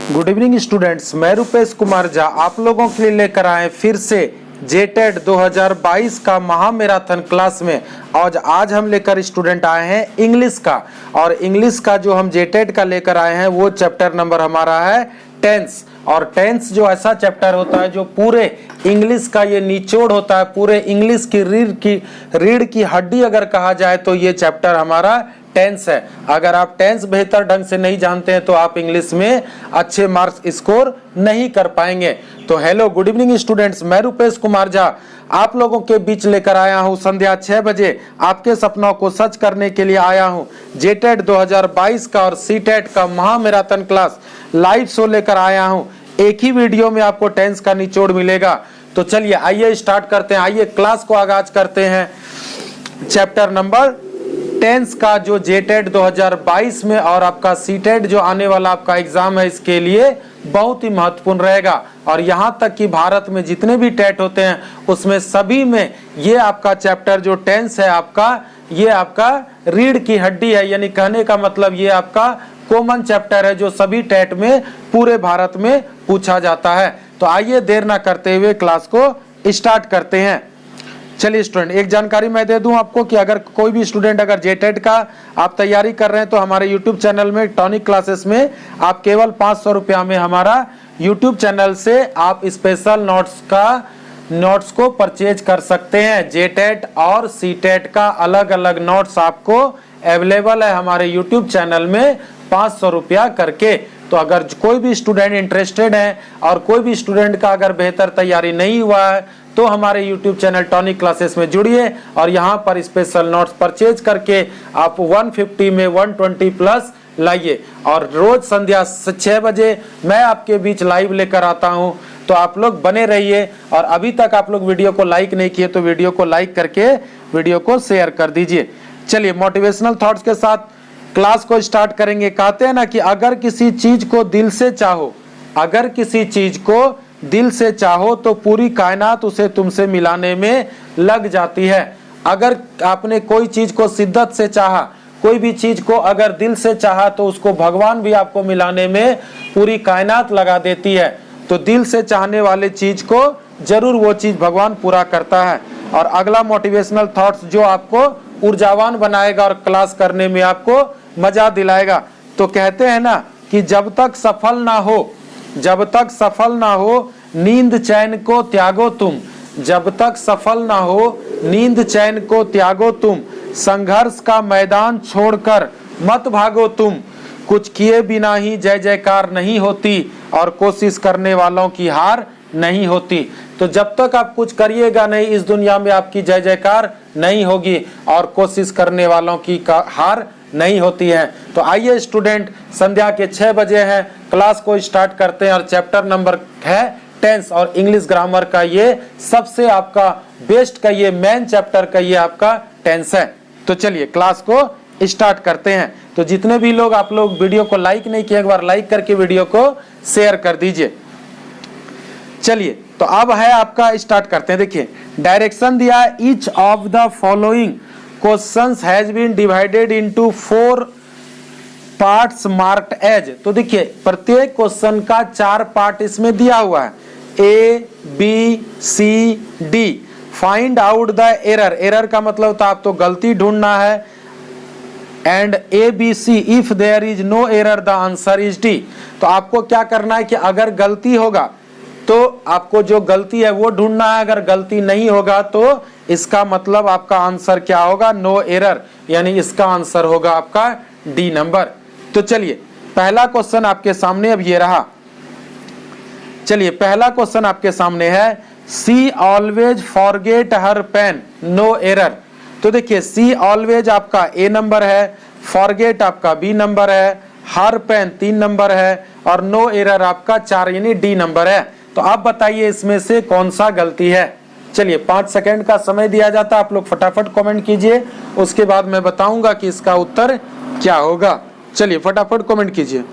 Good evening students, मैं रुपेश कुमार झा आप लोगों के लिए लेकर आए फिर से जेटेड 2022 का महामैराथन क्लास में। और आज हम लेकर स्टूडेंट आए हैं इंग्लिश का, और इंग्लिश का जो हम जेटेड का लेकर आए हैं वो चैप्टर नंबर हमारा है टेंस। और टेंस जो ऐसा चैप्टर होता है जो पूरे इंग्लिश का ये निचोड़ होता है, पूरे इंग्लिश की रीढ़ की हड्डी अगर कहा जाए तो ये चैप्टर हमारा टेंस है। अगर आप टेंस बेहतर ढंग से नहीं जानते हैं तो आप इंग्लिश में अच्छे मार्क्स स्कोर नहीं कर पाएंगे। तो हेलो गुड इवनिंग स्टूडेंट्स, मैं रुपेश कुमार झा आप लोगों के बीच लेकर आया हूं संध्या 6 बजे आपके सपनों को सच करने के लिए आया हूं। जेटेड 2022 का और सीटेट का महामैराथन क्लास लाइव शो लेकर आया हूं। एक ही वीडियो में आपको टेंस का निचोड़ मिलेगा। तो चलिए आइए स्टार्ट करते हैं, आइए क्लास को आगाज करते हैं। चैप्टर नंबर टेंस का जो जेटेड 2022 में और आपका सीटेट जो आने वाला आपका एग्जाम है इसके लिए बहुत ही महत्वपूर्ण रहेगा। और यहाँ तक कि भारत में जितने भी टेट होते हैं उसमें सभी में ये आपका चैप्टर जो टेंस है आपका, ये आपका रीढ़ की हड्डी है। यानी कहने का मतलब ये आपका कॉमन चैप्टर है जो सभी टेट में पूरे भारत में पूछा जाता है। तो आइए देर ना करते हुए क्लास को स्टार्ट करते हैं। चलिए स्टूडेंट, एक जानकारी मैं दे दूं आपको कि अगर कोई भी स्टूडेंट अगर जेटेड का आप तैयारी कर रहे हैं तो हमारे यूट्यूब चैनल में टॉनिक क्लासेस में आप केवल 500 रुपया में हमारा यूट्यूब चैनल से आप स्पेशल नोट्स को परचेज कर सकते हैं। जेटेड और सीटेट का अलग अलग नोट्स आपको अवेलेबल है हमारे यूट्यूब चैनल में 500 रुपया करके। तो अगर कोई भी स्टूडेंट इंटरेस्टेड है और कोई भी स्टूडेंट का अगर बेहतर तैयारी नहीं हुआ है तो हमारे YouTube चैनल टॉनिक क्लासेस में जुड़िए और यहाँ पर स्पेशल नोट्स परचेज करके आप 150 में 120 प्लस लाइए। और रोज संध्या 6 बजे मैं आपके बीच लाइव लेकर आता हूँ, तो आप लोग बने रहिए। और अभी तक आप लोग वीडियो को लाइक नहीं किए तो वीडियो को लाइक करके वीडियो को शेयर कर दीजिए। चलिए मोटिवेशनल थॉट्स के साथ क्लास को स्टार्ट करेंगे। कहते हैं ना कि अगर किसी चीज को दिल से चाहो, अगर किसी चीज को दिल से चाहो तो पूरी कायनात उसे तुमसे मिलाने में लग जाती है। अगर आपने कोई चीज को शिद्दत से चाहा, कोई भी चीज को अगर दिल से चाहा तो उसको भगवान भी आपको मिलाने में पूरी कायनात लगा देती है। तो दिल से चाहने वाले चीज को जरूर वो चीज भगवान पूरा करता है। और अगला मोटिवेशनल थॉट्स जो आपको ऊर्जावान बनाएगा और क्लास करने में आपको मजा दिलाएगा। तो कहते हैं ना कि जब तक सफल ना हो नींद चैन को त्यागो तुम, जब तक सफल ना हो नींद चैन को त्यागो तुम, संघर्ष का मैदान छोड़कर मत भागो तुम, कुछ किए बिना ही जय जयकार नहीं होती और कोशिश करने वालों की हार नहीं होती। तो जब तक आप कुछ करिएगा नहीं इस दुनिया में आपकी जय जयकार नहीं होगी और कोशिश करने वालों की हार नहीं होती है। तो आइए स्टूडेंट, संध्या के 6 बजे हैं, क्लास को स्टार्ट करते हैं। और चैप्टर नंबर है टेंस और इंग्लिश ग्रामर का ये सबसे आपका बेस्ट का ये मेन चैप्टर का ये आपका टेंस है। तो चलिए क्लास को स्टार्ट करते हैं। तो जितने भी लोग आप लोग वीडियो को लाइक नहीं किए एक बार लाइक करके वीडियो को शेयर कर दीजिए। चलिए तो अब है आपका स्टार्ट करते हैं। देखिए डायरेक्शन दिया है, each of the following questions has been divided into 4 parts marked as. तो देखिए प्रत्येक क्वेश्चन का 4 पार्ट इसमें दिया हुआ है, A B C D. Find out the error, error का मतलब होता है आप तो गलती ढूंढना है। And A B C, if there is no error the answer is D. तो आपको क्या करना है कि अगर गलती होगा तो आपको जो गलती है वो ढूंढना है, अगर गलती नहीं होगा तो इसका मतलब आपका आंसर क्या होगा, नो एरर, यानी इसका आंसर होगा आपका डी नंबर। तो चलिए पहला क्वेश्चन आपके सामने अब ये रहा। चलिए पहला क्वेश्चन आपके सामने है, she always forget her pen no error. तो देखिए सी ऑलवेज आपका ए नंबर है, फॉरगेट आपका बी नंबर है, हर पेन 3 नंबर है और नो एरर आपका 4 यानी डी नंबर है। तो आप बताइए इसमें से कौन सा गलती है। चलिए 5 सेकंड का समय दिया जाता है, आप लोग फटाफट कमेंट कीजिए, उसके बाद मैं बताऊंगा कि इसका उत्तर क्या होगा। चलिए फटाफट कमेंट कीजिए।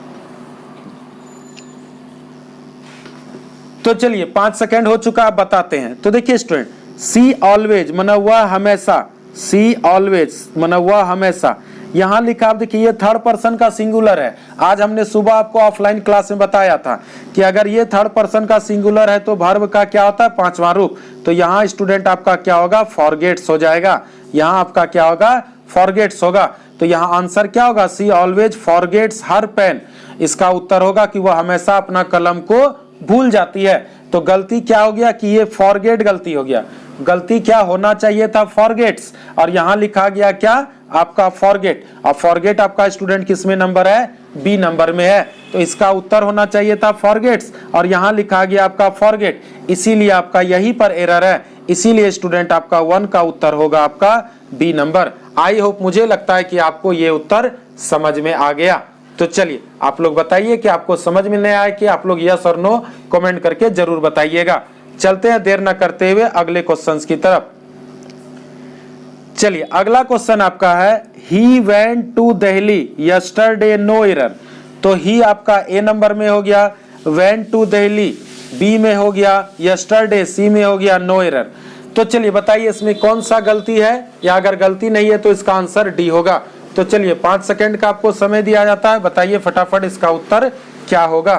तो चलिए 5 सेकंड हो चुका, आप बताते हैं। तो देखिए स्टूडेंट, सी ऑलवेज मना हुआ हमेशा, सी ऑलवेज मना हुआ हमेशा, यहां लिखा आप देखिए ये थर्ड पर्सन का सिंगुलर है। आज हमने सुबह आपको ऑफलाइन क्लास में बताया था कि अगर ये थर्ड पर्सन का सिंगुलर है तो वर्ब का क्या होता है, पांचवा रूप। तो यहाँ स्टूडेंट आपका क्या होगा, फॉरगेट्स हो जाएगा। यहाँ आपका क्या होगा, फॉरगेट्स होगा। तो यहाँ आंसर क्या होगा, सी ऑलवेज फॉरगेट्स हर पेन। इसका उत्तर होगा कि वह हमेशा अपना कलम को भूल जाती है। तो गलती क्या हो गया कि ये फॉरगेट गलती हो गया। गलती क्या होना चाहिए था, फॉरगेट्स, और यहाँ लिखा गया क्या आपका फॉरगेट। और फॉरगेट आपका स्टूडेंट किस में नंबर है, बी नंबर में है। तो इसका उत्तर होना चाहिए था फॉरगेट्स और यहाँ लिखा गया आपका फॉरगेट, इसीलिए आपका यहीं पर एरर है। इसीलिए स्टूडेंट आपका 1 का उत्तर होगा आपका बी नंबर। आई होप, मुझे लगता है कि आपको ये उत्तर समझ में आ गया। तो चलिए आप लोग बताइए कि आपको समझ में नहीं आया कि आप लोग यस और नो कमेंट करके जरूर बताइएगा। चलते हैं देर न करते हुए अगले क्वेश्चंस की तरफ। चलिए अगला क्वेश्चन आपका है, he went to Delhi yesterday no error. तो ही आपका ए नंबर में हो गया, वेंट टू दिल्ली बी में हो गया, यस्टरडे सी में हो गया, नो एरर। तो चलिए बताइए इसमें कौन सा गलती है, या अगर गलती नहीं है तो इसका आंसर डी होगा। तो चलिए 5 सेकंड का आपको समय दिया जाता है, बताइए फटाफट इसका उत्तर क्या होगा।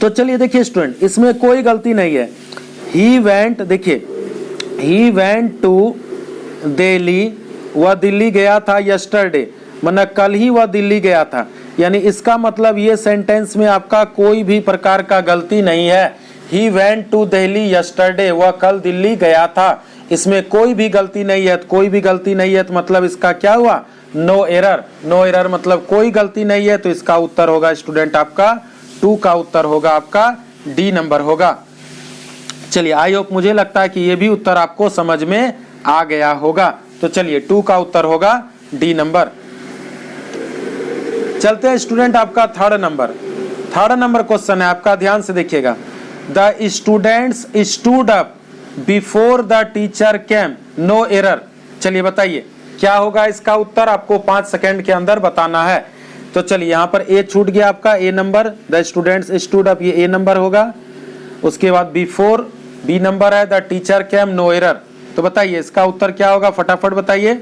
तो चलिए देखिए स्टूडेंट, इसमें कोई गलती नहीं है। ही वेंट, देखिए ही वेंट टू दिल्ली, वह दिल्ली गया था यस्टरडे, मतलब कल ही वह दिल्ली गया था। यानी इसका मतलब ये सेंटेंस में आपका कोई भी प्रकार का गलती नहीं है। He went to Delhi yesterday, वह कल दिल्ली गया था, इसमें कोई भी गलती नहीं है। कोई भी गलती नहीं है तो मतलब इसका क्या हुआ, नो एरर। नो एरर मतलब कोई गलती नहीं है। तो इसका उत्तर होगा स्टूडेंट आपका 2 का उत्तर होगा आपका डी नंबर होगा। चलिए आई होप, मुझे लगता है कि ये भी उत्तर आपको समझ में आ गया होगा। तो चलिए 2 का उत्तर होगा डी नंबर। चलते हैं स्टूडेंट आपका थर्ड नंबर क्वेश्चन है आपका, ध्यान से देखिएगा। The students stood up before the teacher came no error. चलिए बताइए क्या होगा इसका उत्तर, आपको 5 सेकंड के अंदर बताना है। तो चलिए यहाँ पर ए छूट गया आपका, A number, the students stood up, ये ए नंबर होगा। उसके बाद बिफोर बी नंबर है, the teacher came no error. तो बताइए इसका उत्तर क्या होगा, फटाफट बताइए।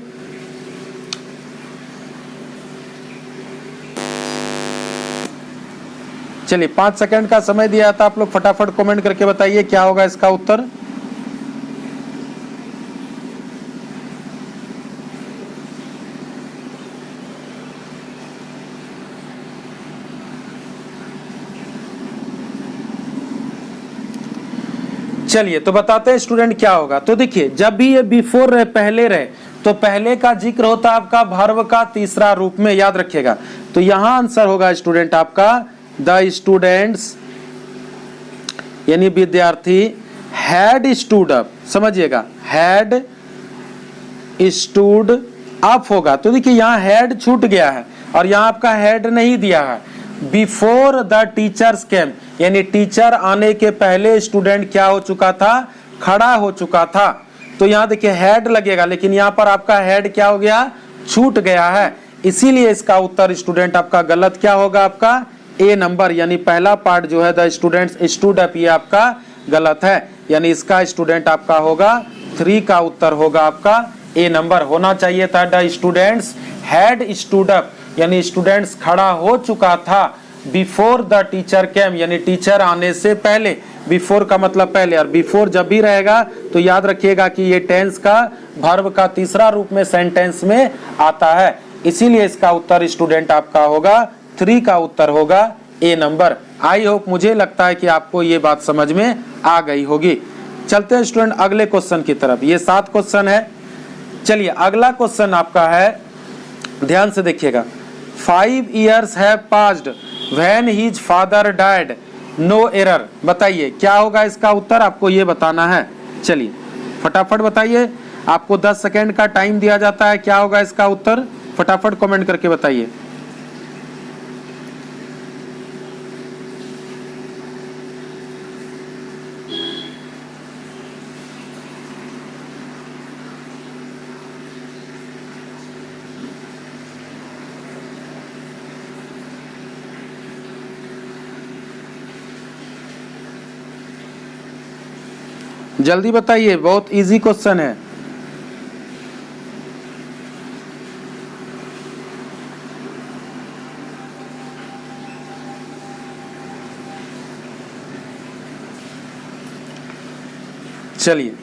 चलिए 5 सेकंड का समय दिया था, आप लोग फटाफट कमेंट करके बताइए क्या होगा इसका उत्तर। चलिए तो बताते हैं स्टूडेंट क्या होगा। तो देखिए जब भी ये बिफोर रहे, पहले रहे, तो पहले का जिक्र होता है आपका वर्ब का तीसरा रूप में, याद रखिएगा। तो यहां आंसर होगा स्टूडेंट आपका द स्टूडेंट्स यानी विद्यार्थी हैड स्टूड अप, समझिएगा हैड स्टूड अप होगा। तो देखिए यहाँ हैड छूट गया है और यहाँ आपका हैड नहीं दिया है। बिफोर द टीचर्स केम यानी टीचर आने के पहले स्टूडेंट क्या हो चुका था, खड़ा हो चुका था। तो यहाँ देखिए हैड लगेगा, लेकिन यहाँ पर आपका हैड क्या हो गया, छूट गया है। इसीलिए इसका उत्तर स्टूडेंट आपका गलत क्या होगा, आपका ए नंबर, यानी पहला पार्ट जो है द स्टूडेंट्स स्टूड अप, ये आपका गलत है। यानी इसका स्टूडेंट आपका होगा 3 का उत्तर होगा आपका ए नंबर। होना चाहिए था the students had stood up, यानी स्टूडेंट्स खड़ा हो चुका था। बिफोर द टीचर केम यानी टीचर आने से पहले, बिफोर का मतलब पहले, और बिफोर जब भी रहेगा तो याद रखिएगा कि ये टेंस का वर्ब का तीसरा रूप में सेंटेंस में आता है। इसीलिए इसका उत्तर स्टूडेंट आपका होगा 3 का उत्तर होगा ए नंबर। आई होप, मुझे लगता है कि आपको ये बात समझ में आ गई होगी। चलते हैं स्टूडेंट अगले क्वेश्चन की तरफ। ये 7 क्वेश्चन है। चलिए अगला क्वेश्चन आपका है, ध्यान से देखिएगा। 5 years have passed when his father died no error. बताइए क्या होगा इसका उत्तर, आपको ये बताना है। चलिए फटाफट बताइए, आपको 10 सेकेंड का टाइम दिया जाता है। क्या होगा इसका उत्तर, फटाफट कमेंट करके बताइए। जल्दी बताइए, बहुत इजी क्वेश्चन है। चलिए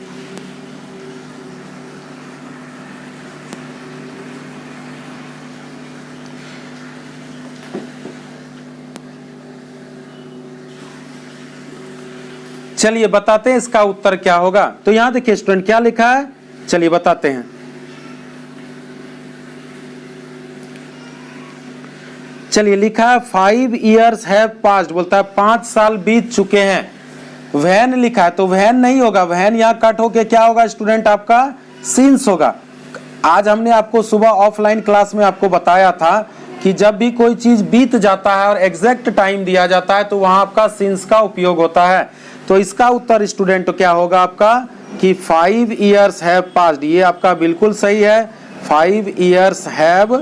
चलिए बताते हैं इसका उत्तर क्या होगा। तो यहां देखिए स्टूडेंट क्या लिखा है, चलिए बताते हैं। चलिए लिखा है 5 years have passed, बोलता है 5 साल बीत चुके हैं। वैन लिखा है तो वैन नहीं होगा, वैन यहां कट होके क्या होगा स्टूडेंट, आपका सिंस होगा। आज हमने आपको सुबह ऑफलाइन क्लास में आपको बताया था कि जब भी कोई चीज बीत जाता है और एग्जैक्ट टाइम दिया जाता है तो वहां आपका सिंस का उपयोग होता है। तो इसका उत्तर स्टूडेंट क्या होगा आपका कि 5 years have passed, ये आपका बिल्कुल सही है। 5 years have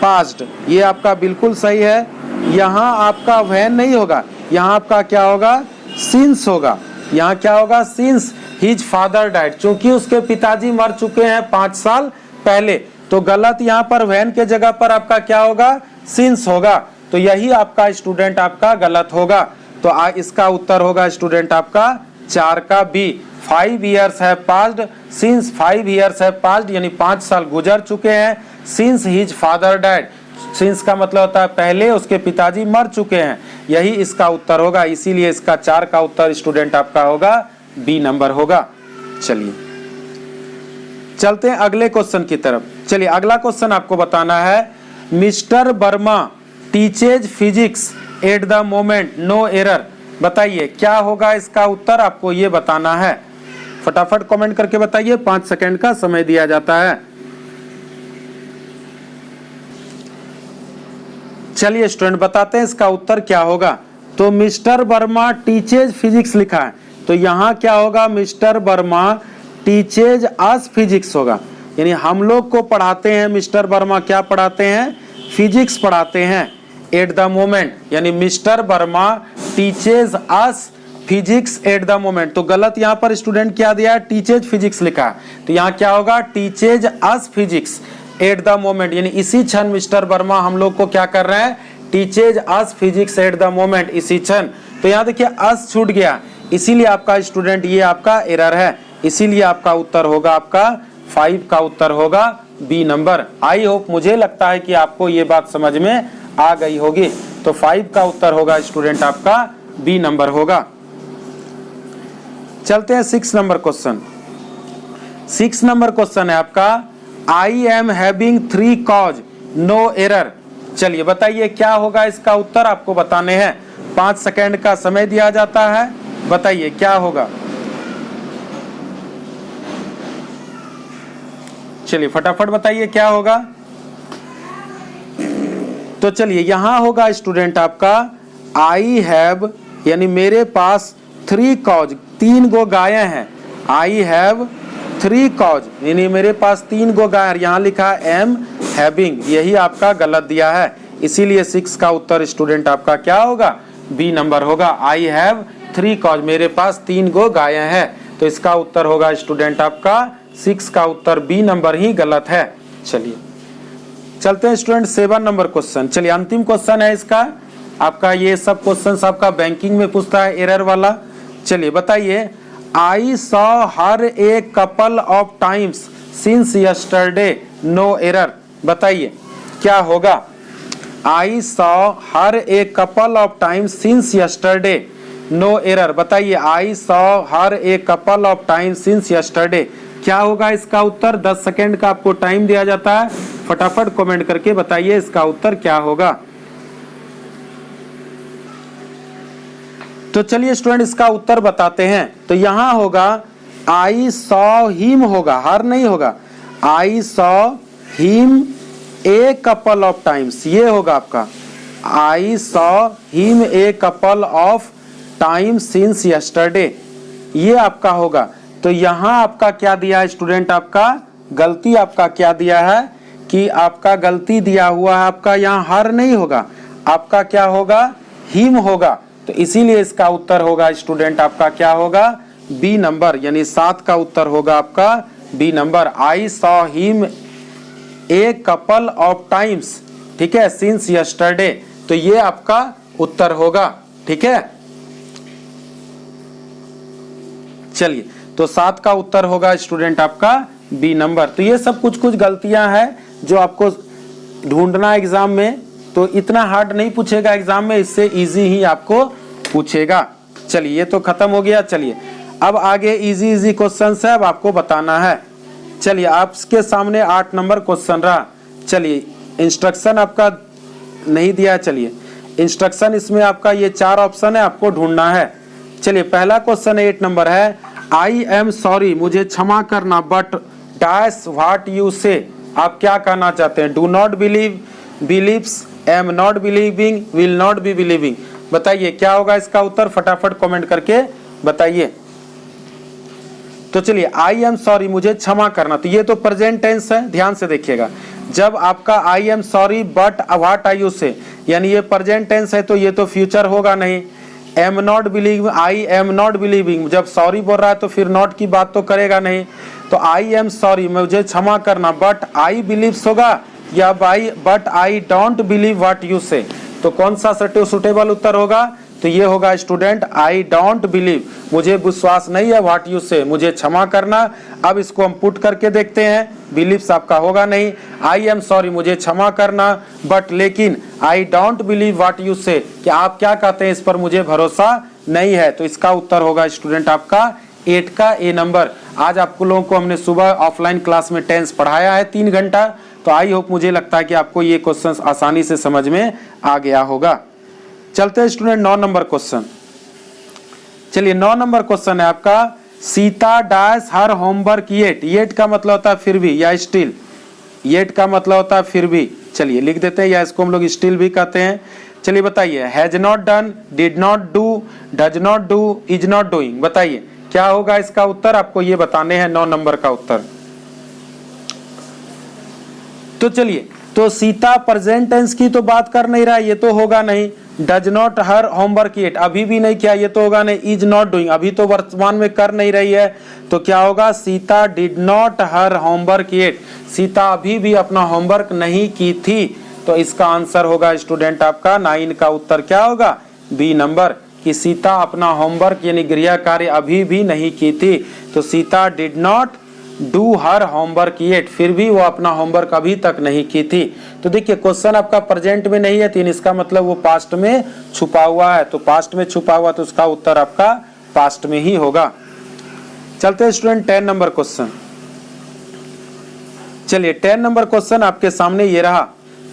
passed, ये आपका बिल्कुल सही है। यहाँ आपका वैन नहीं होगा, यहाँ आपका क्या होगा, सिंस होगा। यहाँ क्या होगा, सिंस हिज फादर डाइड, क्योंकि उसके पिताजी मर चुके हैं 5 साल पहले। तो गलत यहाँ पर वैन के जगह पर आपका क्या होगा, सिंस होगा। तो यही आपका स्टूडेंट आपका गलत होगा। तो इसका उत्तर होगा स्टूडेंट आपका 4 का B. 5 years have passed, since 5 years have passed यानी 5 साल गुजर चुके हैं। since his father died, since का मतलब होता है पहले उसके पिताजी मर चुके हैं, यही इसका उत्तर होगा। इसीलिए इसका 4 का उत्तर स्टूडेंट आपका होगा बी नंबर होगा। चलिए चलते हैं अगले क्वेश्चन की तरफ। चलिए अगला क्वेश्चन आपको बताना है, mister Verma teaches physics at the moment no error. बताइए क्या होगा इसका उत्तर, आपको ये बताना है। फटाफट कमेंट करके बताइए, 5 सेकंड का समय दिया जाता है। चलिए स्टूडेंट बताते हैं इसका उत्तर क्या होगा। तो मिस्टर वर्मा टीचेज फिजिक्स लिखा है, तो यहाँ क्या होगा, मिस्टर वर्मा टीचेज अस फिजिक्स होगा। यानी हम लोग को पढ़ाते हैं, मिस्टर वर्मा क्या पढ़ाते हैं, फिजिक्स पढ़ाते हैं। एट द मोमेंट यानी mister Verma teaches us physics at the moment, तो गलत यहाँ पर स्टूडेंट क्या दिया है, टीचेज फिजिक्स लिखा। तो यहाँ क्या होगा, teaches us physics at the moment, यानी इसी क्षण मिस्टर वर्मा हम लोग को क्या कर रहे हैं, teaches us physics at the moment, इसी क्षण। तो यहाँ देखिए अस छूट गया, इसीलिए आपका स्टूडेंट ये आपका एरर है। इसीलिए आपका उत्तर होगा आपका 5 का उत्तर होगा बी नंबर। आई होप, मुझे लगता है कि आपको ये बात समझ में आ गई होगी। तो 5 का उत्तर होगा स्टूडेंट आपका बी नंबर होगा। चलते हैं 6 नंबर क्वेश्चन। 6 नंबर क्वेश्चन है आपका, I am having 3 cause no error. चलिए बताइए क्या होगा इसका उत्तर, आपको बताने हैं। 5 सेकंड का समय दिया जाता है, बताइए क्या होगा। चलिए फटाफट बताइए क्या होगा। तो चलिए यहां होगा स्टूडेंट आपका आई हैव, यानी मेरे पास 3 कॉज, 3 गो गायें हैं। आई हैव 3 कॉज यानी मेरे पास 3 गो गाय, यहाँ लिखा है एम हैविंग, यही आपका गलत दिया है। इसीलिए 6 का उत्तर स्टूडेंट आपका क्या होगा, बी नंबर होगा। आई हैव 3 कॉज, मेरे पास 3 गो गायें हैं। तो इसका उत्तर होगा स्टूडेंट आपका 6 का उत्तर बी नंबर ही गलत है। चलिए चलते हैं स्टूडेंट 7 नंबर क्वेश्चन। चलिए अंतिम क्वेश्चन है इसका आपका। ये सब क्वेश्चन आपका बैंकिंग में पूछता है एरर वाला। चलिए बताइए, I saw her a couple of times since yesterday no error. बताइए क्या होगा, I saw her a couple of times since yesterday no error. बताइए I saw her a couple of times since yesterday, क्या होगा इसका उत्तर। 10 second का आपको time दिया जाता है, फटाफट कमेंट करके बताइए इसका उत्तर क्या होगा। तो चलिए स्टूडेंट इसका उत्तर बताते हैं। तो यहाँ होगा आई सॉ हिम होगा, हर नहीं होगा, I saw him a couple of times, ये होगा आपका आई saw him a couple of times since yesterday, ये आपका होगा। तो यहाँ आपका क्या दिया है स्टूडेंट, आपका गलती आपका क्या दिया है कि आपका गलती दिया हुआ है आपका यहाँ हर नहीं होगा, आपका क्या होगा हिम होगा। तो इसीलिए इसका उत्तर होगा स्टूडेंट आपका क्या होगा बी नंबर, यानी 7 का उत्तर होगा आपका B number. I saw him a couple of times, ठीक है, सिंस यस्टरडे, तो ये आपका उत्तर होगा। ठीक है, चलिए तो 7 का उत्तर होगा स्टूडेंट आपका बी नंबर। तो ये सब कुछ गलतियां हैं जो आपको ढूंढना एग्जाम में, तो इतना हार्ड नहीं पूछेगा एग्जाम में, इससे इजी ही आपको पूछेगा। चलिए ये तो खत्म हो गया। चलिए अब आगे इजी क्वेश्चन है, अब आपको बताना है। चलिए आपके सामने 8 नंबर क्वेश्चन रहा। चलिए इंस्ट्रक्शन आपका नहीं दिया, चलिए इंस्ट्रक्शन इसमें आपका ये 4 ऑप्शन है, आपको ढूंढना है। चलिए पहला क्वेश्चन 8 नंबर है, आई एम सॉरी, मुझे क्षमा करना, बट डैश व्हाट यू से, आप क्या कहना चाहते हैं, do not believe, believes, am not believing, will not be believing, बताइए क्या होगा इसका उत्तर, फटाफट कमेंट करके बताइए। तो चलिए आई एम सॉरी, मुझे क्षमा करना, तो ये तो प्रेजेंट टेंस है, ध्यान से देखिएगा। जब आपका I am sorry but what are you say, यानी ये प्रेजेंट टेंस है, तो ये तो फ्यूचर होगा नहीं। Am not believe, I am not believing, जब सॉरी बोल रहा है तो फिर नॉट की बात तो करेगा नहीं। तो आई एम सॉरी, मुझे क्षमा करना, बट आई बिलीव्स होगा या by but I don't believe what you से, तो कौन सा सुटेबल उत्तर होगा, तो ये होगा स्टूडेंट आई डोंट बिलीव, मुझे विश्वास नहीं है व्हाट यू से, मुझे क्षमा करना। अब इसको हम पुट करके देखते हैं, बिलीव्स आपका होगा नहीं, आई एम सॉरी, मुझे क्षमा करना, बट लेकिन I don't believe what you से, कि आप क्या कहते हैं इस पर मुझे भरोसा नहीं है, तो इसका उत्तर होगा स्टूडेंट आपका 8 का ए नंबर। आज आपको लोगों को हमने सुबह ऑफलाइन क्लास में टेंस पढ़ाया है 3 घंटा, तो आई होप, मुझे लगता है कि आपको ये क्वेश्चन आसानी से समझ में आ गया होगा। चलते हैं स्टूडेंट 9 नंबर क्वेश्चन। चलिए 9 नंबर क्वेश्चन है आपका, Sita dash her homework yet, yet का मतलब होता है फिर भी या स्टिल, येट का मतलब होता है फिर भी, चलिए लिख देते हैं, या इसको हम लोग स्टिल भी कहते हैं। चलिए बताइए, has not done, did not do, does not do, is not doing, बताइए क्या होगा इसका उत्तर, आपको ये बताने हैं 9 नंबर का उत्तर। तो चलिए, तो सीता प्रेजेंट टेंस की तो बात कर नहीं रहा, ये तो होगा नहीं। Does not her homework yet, अभी भी नहीं किया, ये तो होगा नहीं। इज नॉट डूइंग, अभी तो वर्तमान में कर नहीं रही है, तो क्या होगा, Sita did not her homework yet, Sita अभी भी अपना होमवर्क नहीं की थी, तो इसका आंसर होगा स्टूडेंट आपका 9 का उत्तर क्या होगा, बी नंबर, कि सीता अपना होमवर्क यानी गृह कार्य अभी भी नहीं की थी। तो Sita did not do her homework yet, फिर भी वो अपना होमवर्क अभी तक नहीं की थी। तो देखिए क्वेश्चन आपका प्रेजेंट में नहीं है, तो इसका मतलब वो पास्ट में छुपा हुआ है, तो पास्ट में छुपा हुआ तो उसका उत्तर आपका पास्ट में ही होगा। चलते हैं स्टूडेंट 10 नंबर क्वेश्चन। चलिए 10 नंबर क्वेश्चन आपके सामने ये रहा।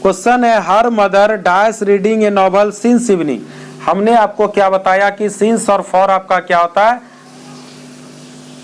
क्वेश्चन है, हर मदर डैश रीडिंग ए नॉवल सिंस इवनिंग। हमने आपको क्या बताया कि सिंस और फॉर आपका क्या होता है,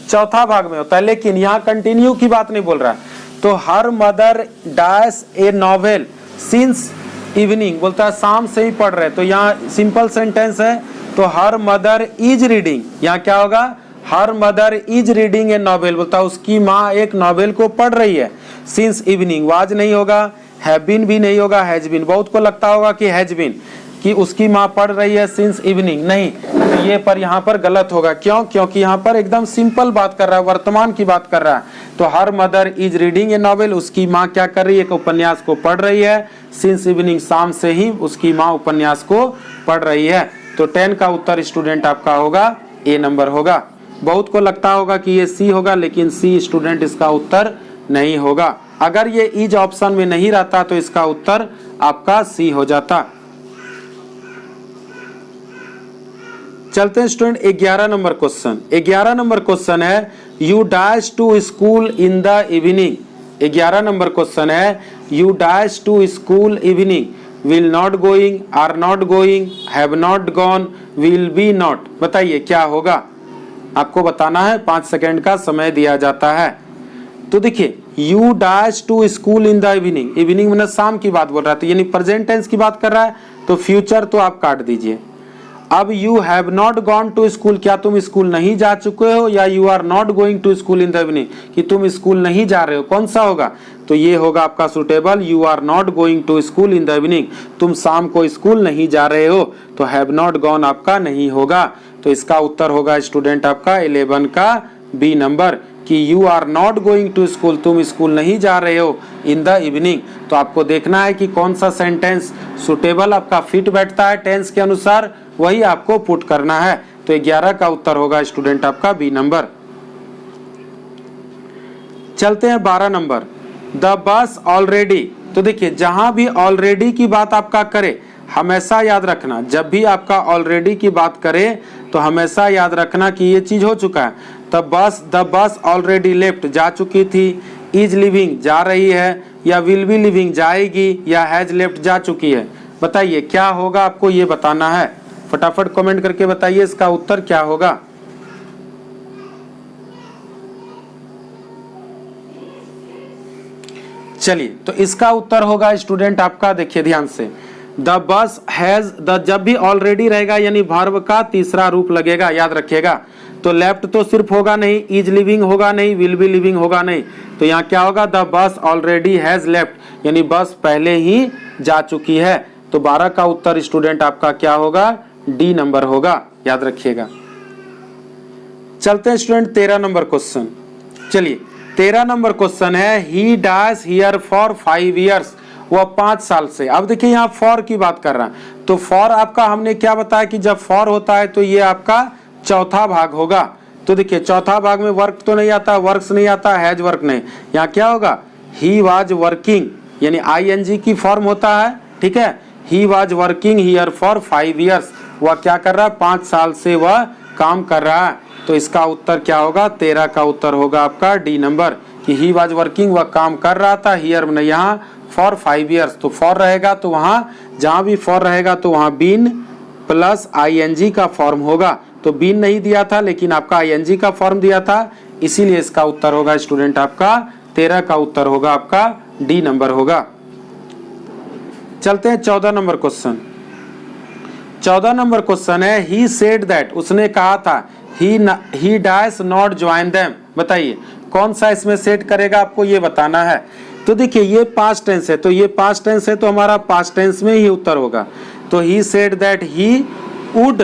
चौथा भाग में होता है, लेकिन यहाँ कंटिन्यू की बात नहीं बोल रहा है। तो हर मदर डैश ए नॉवेल सिंस इवनिंग, बोलता है शाम से ही पढ़ रहे, तो यहाँ सिंपल सेंटेंस है, तो हर मदर इज रीडिंग, यहाँ क्या होगा, her mother is reading A novel, बोलता है उसकी माँ एक नॉवेल को पढ़ रही है। सिंस इवनिंग वाज नहीं होगा, हैव बीन भी नहीं होगा, हैज बीन, बहुत को लगता होगा कि हैज बीन, कि उसकी माँ पढ़ रही है सिंस इवनिंग, नहीं, तो ये पर यहाँ पर गलत होगा। क्यों, क्योंकि यहाँ पर एकदम सिंपल बात कर रहा है, वर्तमान की बात कर रहा है। तो her mother is reading A novel, उसकी माँ क्या कर रही है, एक उपन्यास को पढ़ रही है। सिंस इवनिंग, शाम से ही उसकी माँ उपन्यास को पढ़ रही है। तो 10 का उत्तर स्टूडेंट आपका होगा ए नंबर होगा। बहुत को लगता होगा कि ये सी होगा, लेकिन सी स्टूडेंट इसका उत्तर नहीं होगा। अगर ये इज ऑप्शन में नहीं रहता तो इसका उत्तर आपका सी हो जाता। चलते हैं student 11 number question. 11 number question है, you dash to school in the evening. 11 number question है, you dash to school evening, will not going, are not going, have not gone, will be not. बताइए क्या होगा, आपको बताना है, 5 second का समय दिया जाता है। तो देखिए you dash to school in the evening, evening मतलब शाम की बात बोल रहा है, तो यानी प्रेजेंट टेंस की बात कर रहा है, तो फ्यूचर तो आप काट दीजिए। अब you have not gone to school, क्या तुम स्कूल नहीं जा चुके हो, या you are not going to school in the evening, कि तुम स्कूल नहीं जा रहे हो, कौन सा होगा, तो ये होगा आपका suitable, you are not going to school in the evening, तुम शाम को स्कूल नहीं जा रहे हो, तो हैव नॉट गॉन आपका नहीं होगा। तो इसका उत्तर होगा स्टूडेंट आपका 11 का बी नंबर, कि you are not going to school, तुम स्कूल नहीं जा रहे हो इन द इवनिंग। तो आपको देखना है कि कौन सा सेंटेंस सुटेबल आपका फिट बैठता है टेंस के अनुसार, वही आपको पुट करना है। तो 11 का उत्तर होगा स्टूडेंट आपका बी नंबर। चलते हैं 12 नंबर, द बस ऑलरेडी। तो देखिए जहां भी ऑलरेडी की बात आपका करे, हमेशा याद रखना, जब भी आपका ऑलरेडी की बात करे तो हमेशा याद रखना कि ये चीज हो चुका है। द बस ऑलरेडी लेफ्ट, जा चुकी थी, इज लिविंग जा रही है, या विल बी लिविंग जाएगी, या हैज लेफ्ट जा चुकी है। बताइए क्या होगा, आपको ये बताना है, फटाफट कमेंट करके बताइए इसका उत्तर क्या होगा। चलिए तो इसका उत्तर होगा स्टूडेंट आपका, देखिए ध्यान से, द बस हैज, द जब भी ऑलरेडी रहेगा यानी वर्ब का तीसरा रूप लगेगा, याद रखिएगा। तो लेफ्ट तो सिर्फ होगा नहीं, इज लिविंग होगा नहीं, विल बी लिविंग होगा नहीं, तो यहाँ क्या होगा, the bus already has left, यानी बस पहले ही जा चुकी है। तो 12 का उत्तर स्टूडेंट आपका क्या होगा, डी नंबर होगा, याद रखिएगा। चलते हैं स्टूडेंट 13 नंबर क्वेश्चन। चलिए 13 नंबर क्वेश्चन है, he dash here for 5 years, वह 5 साल से। अब देखिए यहाँ फॉर की बात कर रहा है, तो फॉर आपका हमने क्या बताया कि जब फॉर होता है तो ये आपका चौथा भाग होगा। तो देखिए चौथा भाग में वर्क तो नहीं आता, वर्क्स नहीं आता, हैज वर्क नहीं, यहाँ क्या होगा, ही वाज वर्किंग, यानी आईएनजी की फॉर्म होता है, ठीक है। He was working here for 5 years, वह क्या कर रहा है, 5 साल से वह काम कर रहा है। तो इसका उत्तर क्या होगा, 13 का उत्तर होगा आपका डी नंबर, कि ही वाज वर्किंग, वह काम कर रहा था, हियर में यहाँ फॉर 5 years, तो फॉर रहेगा तो वहाँ जहाँ भी फॉर रहेगा तो वहाँ बीन प्लस आईएनजी का फॉर्म होगा। तो बीन नहीं दिया था लेकिन आपका आईएनजी का फॉर्म दिया था, इसीलिए इसका उत्तर होगा स्टूडेंट आपका 13 का उत्तर होगा आपका डी नंबर होगा। चलते हैं 14 नंबर क्वेश्चन। 14 नंबर क्वेश्चन है, ही सेड दैट, उसने कहा था, he dash not join them. बताइए कौन सा इसमें सेट करेगा, आपको ये बताना है। तो देखिए ये पास्ट टेंस है, तो ये पास्ट टेंस है तो हमारा पास्ट टेंस में ही उत्तर होगा। तो he said that he would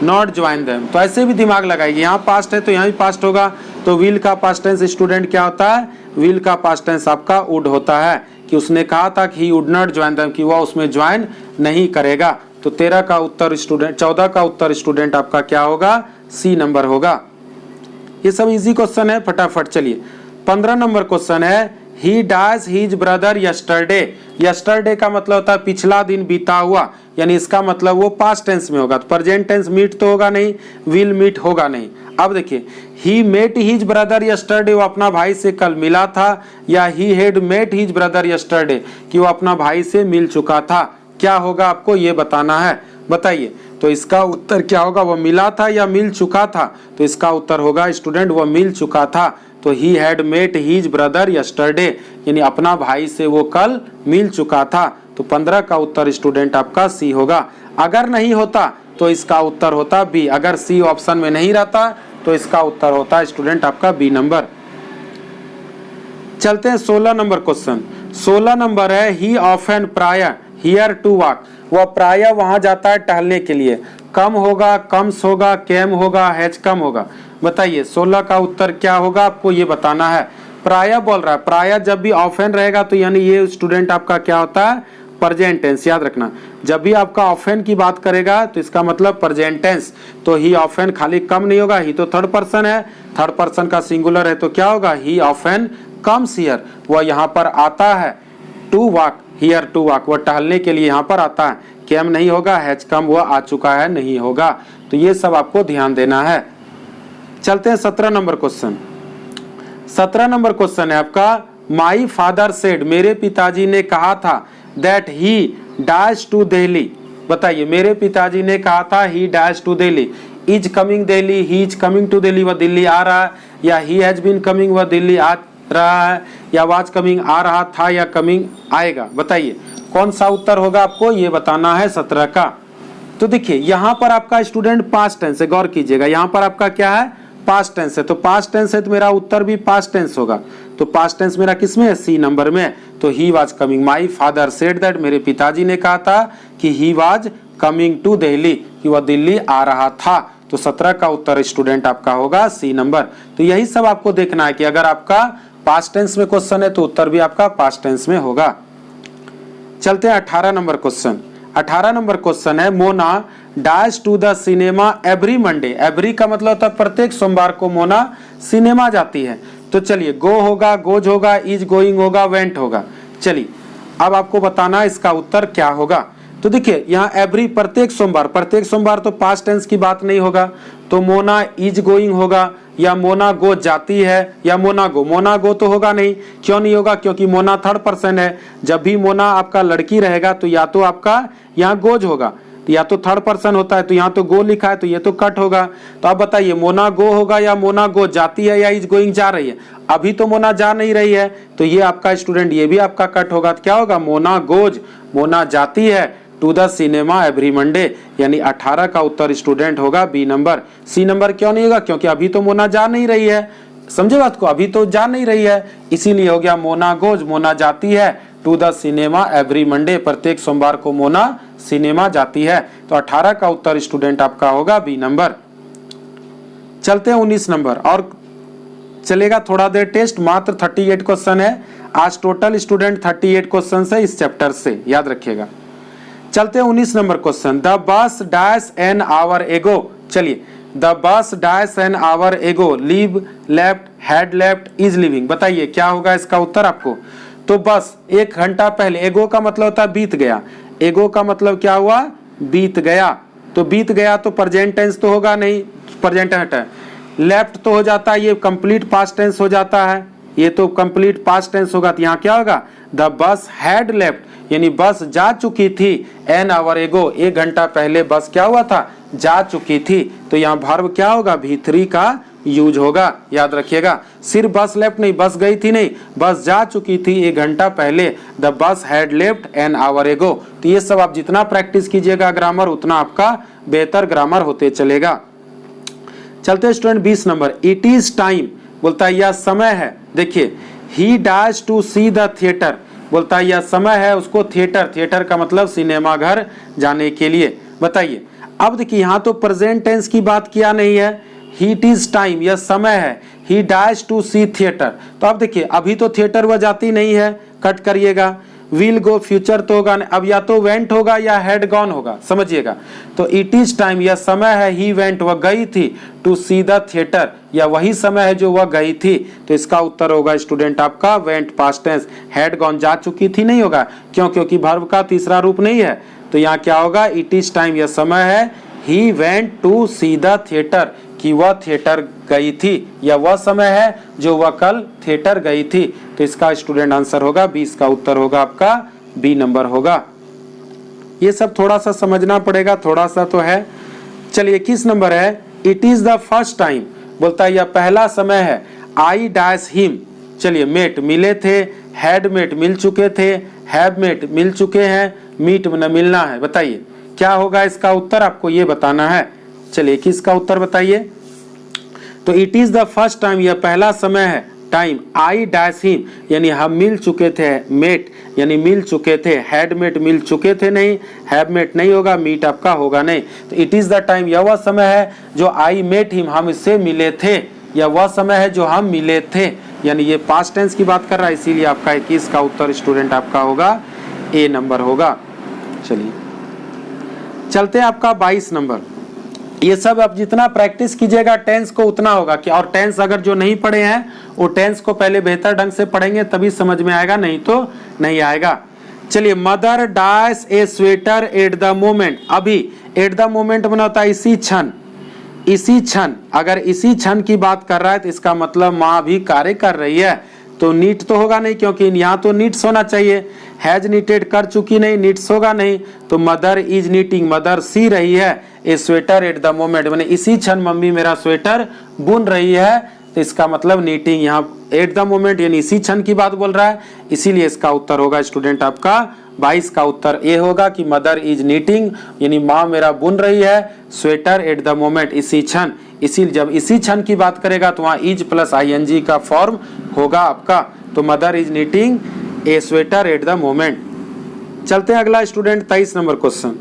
not join them, तो ऐसे भी दिमाग लगाइए, यहाँ पास्ट है तो यहाँ भी पास्ट होगा। तो विल का पास्ट टेंस स्टूडेंट क्या होता है, विल का पास्ट टेंस आपका वुड होता है, कि उसने कहा था कि he would not join them, कि वह उसमें ज्वाइन नहीं करेगा। तो 13 का उत्तर स्टूडेंट, 14 का उत्तर स्टूडेंट आपका क्या होगा, सी नंबर होगा। ये सब इजी क्वेश्चन है, फटाफट चलिए। 15 नंबर क्वेश्चन है, he dash his brother yesterday. Yesterday का मतलब होता है पिछला दिन बीता हुआ, यानी इसका मतलब वो पास्ट टेंस में होगा। तो प्रेजेंट टेंस मीट तो होगा नहीं, विल मीट होगा नहीं। अब देखिए he met his brother yesterday, वो अपना भाई से कल मिला था, या he had met his brother yesterday, कि वो अपना भाई से मिल चुका था। क्या होगा आपको ये बताना है, बताइए। तो इसका उत्तर क्या होगा, वह मिला था या मिल चुका था। तो इसका उत्तर होगा स्टूडेंट वह मिल चुका था। तो he had met his brother yesterday, यानी अपना भाई से वो कल मिल चुका था। तो 15 का उत्तर स्टूडेंट आपका सी होगा। अगर नहीं होता तो इसका उत्तर होता बी, अगर सी ऑप्शन में नहीं रहता तो इसका उत्तर होता स्टूडेंट आपका बी नंबर। चलते हैं 16 नंबर क्वेश्चन। 16 नंबर है, ही ऑफन प्राय हियर टू वॉक, वह प्राय वहां जाता है टहलने के लिए। कम होगा, कम्स होगा, केम होगा, हैज कम होगा। बताइए 16 का उत्तर क्या होगा, आपको ये बताना है। प्राय बोल रहा है, प्राय जब भी ऑफन रहेगा तो यानी ये स्टूडेंट आपका क्या होता है, प्रेजेंट टेंस। याद रखना जब भी आपका ऑफन की बात करेगा तो इसका मतलब प्रेजेंट टेंस। तो ही ऑफन खाली कम नहीं होगा, ही तो थर्ड पर्सन है, थर्ड पर्सन का सिंगुलर है, तो क्या होगा, ही ऑफन कम्स हियर, वह यहाँ पर आता है। To walk, here to walk, वह टहलने के लिए यहाँ पर आता है। केम नहीं होगा, हैज कम वह आ चुका है नहीं होगा। तो ये सब आपको ध्यान देना है। चलते हैं 17 नंबर क्वेश्चन। 17 नंबर क्वेश्चन है आपका, माई फादर सेड, मेरे पिताजी ने कहा था, that he dash to Delhi. बताइए, मेरे पिताजी ने कहा था he dash to Delhi. Is coming Delhi, he is coming to Delhi, वह दिल्ली आ रहा है, या ही हैज बीन कमिंग, वह दिल्ली आ रहा है, या वाज कमिंग आ रहा था, या कमिंग आएगा। बताइए कौन सा उत्तर होगा, आपको ये बताना है 17 का। तो देखिए यहाँ पर आपका स्टूडेंट पास्ट टेंस है, गौर कीजिएगा, यहाँ पर आपका क्या है, पास्ट टेंस है। तो पास्ट टेंस है तो मेरा उत्तर भी पास्ट टेंस होगा। तो पास्ट टेंस मेरा किसमें है, सी नंबर में। तो he was coming, my father said that, मेरे पिताजी ने कहा था कि he was coming to Delhi, कि वह दिल्ली आ रहा था। तो 17 का उत्तर स्टूडेंट आपका होगा सी नंबर। तो यही सब आपको देखना है कि अगर आपका पास्ट टेंस में क्वेश्चन है तो उत्तर भी आपका पास्ट टेंस में होगा। चलते हैं 18 नंबर क्वेश्चन। 18 नंबर क्वेश्चन है, Mona dash to the cinema every Monday. Every का मतलब होता है प्रत्येक सोमवार को मोना सिनेमा जाती है। तो चलिए गो होगा, गोज होगा, इज गोइंग होगा, वेंट होगा। चलिए अब आपको बताना इसका उत्तर क्या होगा। तो देखिए यहाँ एवरी प्रत्येक सोमवार तो पास्ट टेंस की बात नहीं होगा, तो मोना इज गोइंग होगा, या मोना गो जाती है, या मोना गो तो होगा नहीं। क्यों नहीं होगा, क्योंकि मोना थर्ड पर्सन है। जब भी मोना आपका लड़की रहेगा तो या तो आपका यहाँ गोज होगा, या तो थर्ड पर्सन होता है, तो यहाँ तो गो लिखा है तो ये तो कट होगा। तो आप बताइए मोना गो होगा या मोना गो जाती है या इज गोइंग जा रही है। अभी तो मोना जा नहीं रही है, तो ये आपका स्टूडेंट ये भी आपका कट होगा। तो क्या होगा, मोना गोज, मोना जाती है to the cinema every Monday, यानी 18 का उत्तर स्टूडेंट होगा बी नंबर। सी नंबर क्यों नहीं होगा, क्योंकि अभी तो मोना जा नहीं रही है। समझे बात को, अभी तो जा नहीं रही है, इसीलिए हो गया मोना गोज, मोना जाती है to the cinema every Monday, प्रत्येक सोमवार को मोना सिनेमा जाती है। तो 18 का उत्तर स्टूडेंट आपका होगा बी नंबर। चलते हैं 19 नंबर, और चलेगा थोड़ा देर टेस्ट, मात्र 38 क्वेश्चन है आज। टोटल स्टूडेंट 38 क्वेश्चन है इस चैप्टर से, याद रखिएगा। चलते हैं 19 number question, the bus dash an hour ago. चलिए, the bus dash an hour ago, leave left, had left, is living. बताइए क्या होगा इसका उत्तर आपको। तो बस 1 घंटा पहले, एगो का मतलब होता है बीत गया, एगो का मतलब क्या हुआ, बीत गया। तो बीत गया तो प्रेजेंट टेंस तो होगा नहीं, प्रेजेंट है। लेफ्ट तो हो जाता है, ये कंप्लीट पास्ट टेंस हो जाता है, ये तो कंप्लीट पास्ट टेंस होगा। तो यहाँ क्या होगा, द बस हैड लेफ्ट, यानी बस जा चुकी थी एन आवर एगो, 1 घंटा पहले बस क्या हुआ था, जा चुकी थी। तो यहाँ वर्ब क्या होगा, V3 का यूज होगा, याद रखिएगा। सिर्फ बस लेफ्ट नहीं, बस गई थी नहीं, बस जा चुकी थी 1 घंटा पहले, the bus had left N hour एगो। तो ये सब आप जितना प्रैक्टिस कीजिएगा ग्रामर, उतना आपका बेहतर ग्रामर होते चलेगा। चलते student 20 number, it is time, बोलता है यह समय है। देखिए, he dash to see the theatre, बोलता है यह समय है उसको थिएटर का मतलब सिनेमा घर जाने के लिए। बताइए, अब देखिए यहाँ तो प्रेजेंट टेंस की बात किया नहीं है, इट इज टाइम यह समय है, he dash to see theatre. तो अब देखिए अभी तो थिएटर वह जाती नहीं है, कट करिएगा। विल गो फ्यूचर तो होगा, अब या तो वेंट होगा या हैड गॉन होगा, समझिएगा। तो इट इज टाइम यह समय है, ही वेंट वह गई थी, टू सी द थिएटर या वही समय है जो वह गई थी। तो इसका उत्तर होगा स्टूडेंट आपका went past tense, had gone जा चुकी थी नहीं होगा, क्यों, क्योंकि वर्ब का तीसरा रूप नहीं है। तो यहाँ क्या होगा, इट इज टाइम यह समय है, he went to see the theatre, कि वह थिएटर गई थी, या वह समय है जो वह कल थिएटर गई थी। तो इसका स्टूडेंट आंसर होगा 20 का उत्तर होगा आपका बी नंबर होगा। ये सब थोड़ा सा समझना पड़ेगा, थोड़ा सा तो है। चलिए 21 नंबर है, it is the first time, बोलता है यह पहला समय है, आई डैश हिम। चलिए, मेट मिले थे, हैड मेट मिल चुके थे, हैव मेट मिल चुके हैं, मीट न मिलना है। बताइए क्या होगा इसका उत्तर, आपको ये बताना है। चलिए 21 का उत्तर बताइए। तो it is the first time यह पहला समय है, टाइम आई डैश हिम यानी हम मिल चुके थे, मेट यानी मिल चुके थे, हैड मेट मिल चुके थे नहीं, हैव मेट नहीं होगा, मीट आपका होगा नहीं। तो इट इज द टाइम यह वह समय है जो आई मेट हिम हम इससे मिले थे, या वह समय है जो हम मिले थे, यानी ये पास्ट टेंस की बात कर रहा है, इसीलिए आपका 21 का उत्तर स्टूडेंट आपका होगा ए नंबर होगा। चलिए चलते हैं आपका 22 नंबर। ये सब आप जितना प्रैक्टिस कीजिएगा टेंस को उतना होगा कि, और टेंस अगर जो नहीं पढ़े हैं वो टेंस को पहले बेहतर ढंग से पढ़ेंगे तभी समझ में आएगा, नहीं तो नहीं आएगा। चलिए, mother dyes a sweater at the moment. अभी एट द मोमेंट बना होता है इसी क्षण, इसी क्षण। अगर इसी क्षण की बात कर रहा है तो इसका मतलब माँ भी कार्य कर रही है, तो नीट तो होगा नहीं, क्योंकि यहाँ तो नीड्स होना चाहिए। हैज नीटेड कर चुकी नहीं, नीड्स होगा नहीं, तो मदर इज नीटिंग, मदर सी रही है ए स्वेटर एट द मोमेंट, मैंने इसी क्षण मम्मी मेरा स्वेटर बुन रही है, तो इसका मतलब नीटिंग यहाँ एट द मोमेंट यानी इसी क्षण की बात बोल रहा है, इसीलिए इसका उत्तर होगा स्टूडेंट आपका 22 का उत्तर ए होगा कि मदर इज नीटिंग यानी माँ मेरा बुन रही है स्वेटर एट द मोमेंट, इसी क्षण। इसी जब इसी क्षण की बात करेगा तो वहाँ इज प्लस ING का फॉर्म होगा आपका, तो mother is knitting a sweater at the moment. चलते हैं अगला student 23 number question.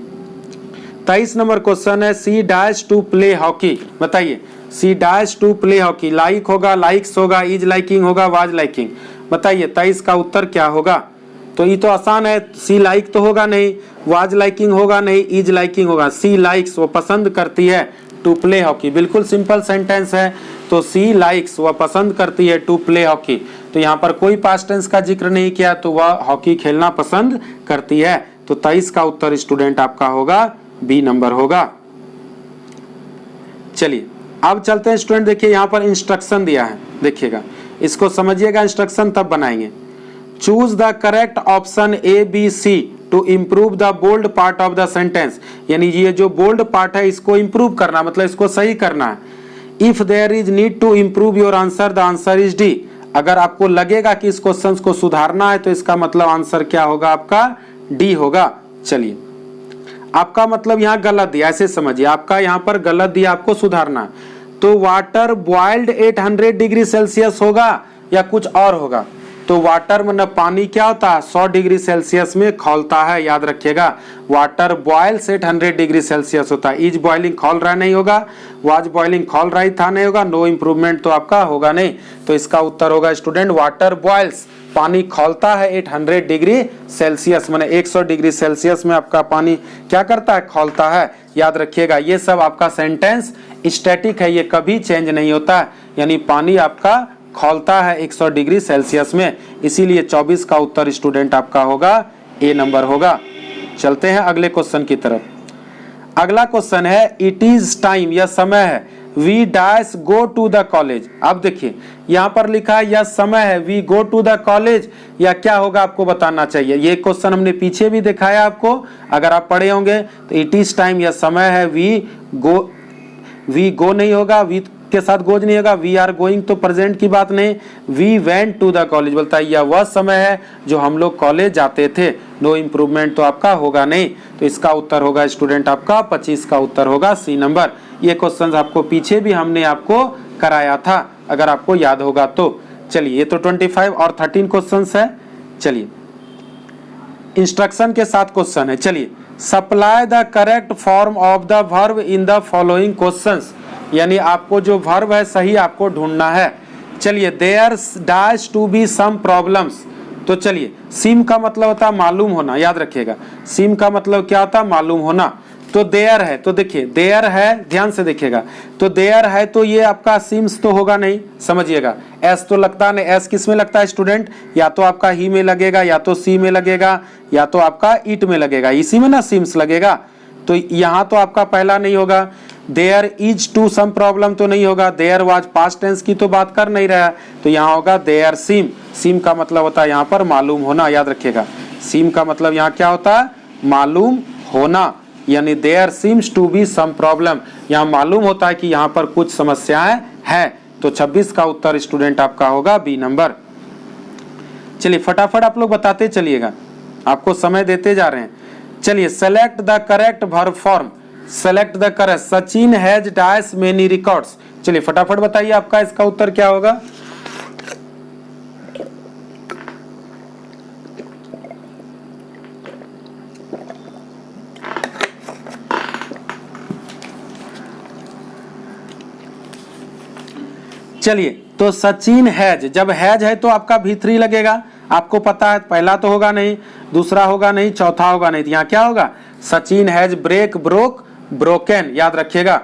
23 number question है she dash to play hockey, बताइए she dash to play hockey, like होगा, लाइक्स होगा, इज लाइकिंग होगा, वाज लाइकिंग, बताइए 23 का उत्तर क्या होगा। तो ये तो आसान है, सी लाइक तो होगा नहीं, वाज लाइकिंग होगा नहीं, इज लाइकिंग होगा, सी लाइक्स वो पसंद करती है टू प्ले हॉकी, बिल्कुल सिंपल सेंटेंस है। तो सी लाइक्स वह पसंद करती है टू प्ले हॉकी, तो यहाँ पर कोई पास्ट टेंस का जिक्र नहीं किया, तो वह हॉकी खेलना पसंद करती है, तो 23 का उत्तर स्टूडेंट आपका होगा बी नंबर होगा। चलिए अब चलते हैं स्टूडेंट, देखिए यहाँ पर इंस्ट्रक्शन दिया है, देखिएगा इसको समझिएगा, इंस्ट्रक्शन तब बनाएंगे। Choose the correct option ABC to improve the bold part of the sentence, यानी ये जो बोल्ड पार्ट है इसको इम्प्रूव करना, मतलब इसको सही करना है। If there is need to improve your answer the answer is D, अगर आपको लगेगा कि इस क्वेश्चन को सुधारना है तो इसका मतलब आंसर क्या होगा आपका डी होगा। चलिए आपका मतलब यहाँ गलत दिया, ऐसे समझिए आपका यहाँ पर गलत दिया, आपको सुधारना है। तो वाटर बॉइल्ड 800 डिग्री सेल्सियस होगा या कुछ और होगा, तो वाटर मतलब पानी क्या होता है 100 डिग्री सेल्सियस में खौलता है, याद रखिएगा। वाटर बॉइल्स 800 डिग्री सेल्सियस होता है, इज बॉइलिंग खौल रहा नहीं होगा, वाज बॉइलिंग खौल रहा ही था नहीं होगा, नो इम्प्रूवमेंट तो आपका होगा नहीं, तो इसका उत्तर होगा स्टूडेंट वाटर बॉइल्स, पानी खौलता है 800 डिग्री सेल्सियस, माने 100 डिग्री सेल्सियस में आपका पानी क्या करता है खौलता है, याद रखिएगा। ये सब आपका सेंटेंस स्टैटिक है, ये कभी चेंज नहीं होता, यानी पानी आपका खौलता है 100 डिग्री सेल्सियस में, इसीलिए 24 का उत्तर स्टूडेंट आपका होगा ए नंबर होगा। चलते हैं अगले क्वेश्चन की तरफ। अगला क्वेश्चन है इट इज टाइम, यह समय है, we dash go to the college. अब देखिए यहाँ पर लिखा है यह समय है, we go to the college, या क्या होगा आपको बताना चाहिए। ये क्वेश्चन हमने पीछे भी दिखाया आपको, अगर आप पढ़े होंगे तो इट इज टाइम यह समय है, वी गो नहीं होगा, वी के साथ गोज नहीं होगा, वी आर गोइंग तो प्रेजेंट की बात नहीं, we went to the college, बोलता है यह वह समय है जो हम लोग कॉलेज जाते थे, नो इम्प्रूवमेंट तो आपका होगा नहीं, तो इसका उत्तर होगा स्टूडेंट आपका 25 का उत्तर होगा सी नंबर। ये क्वेश्चन आपको पीछे भी हमने आपको कराया था, अगर आपको याद होगा तो। चलिए ये तो 25 और 13 क्वेश्चन है। चलिए इंस्ट्रक्शन के साथ क्वेश्चन है। चलिए supply the correct form of the verb in the following questions, यानी आपको जो वर्ब है सही आपको ढूंढना है। चलिए there dash to be some problems, तो चलिए सिम का मतलब होता है मालूम होना, याद रखिएगा सिम का मतलब क्या होता है मालूम होना। तो देयर है, तो देखिए देयर है, ध्यान से देखिएगा, तो देयर है तो ये आपका सिम्स तो होगा नहीं, समझिएगा एस तो लगता नहीं, एस किस में लगता है स्टूडेंट, या तो आपका ही में लगेगा, या तो सी में लगेगा, या तो आपका इट में लगेगा, इसी में ना सिम्स लगेगा, तो यहाँ तो आपका पहला नहीं होगा। There is to some problem तो नहीं होगा, देयर वाज पास्ट टेंस की तो बात कर नहीं रहा है, तो यहाँ होगा देयर सिम, सिम का मतलब होता है यहाँ पर मालूम होना, याद रखिएगा सिम का मतलब यहाँ क्या होता है मालूम होना, यानी there seems to be some problem, यहाँ मालूम होता है कि यहाँ पर कुछ समस्याएं हैं, तो 26 का उत्तर स्टूडेंट आपका होगा बी नंबर। चलिए फटाफट आप लोग बताते चलिएगा, आपको समय देते जा रहे हैं। चलिए select the correct verb form, select the correct, Sachin has dash many records, चलिए फटाफट बताइए आपका इसका उत्तर क्या होगा। चलिए तो सचिन हैज, जब हैज है तो आपका V3 लगेगा, आपको पता है पहला तो होगा नहीं, दूसरा होगा नहीं, चौथा होगा नहीं, तो यहाँ क्या होगा Sachin has break broke broken, याद रखिएगा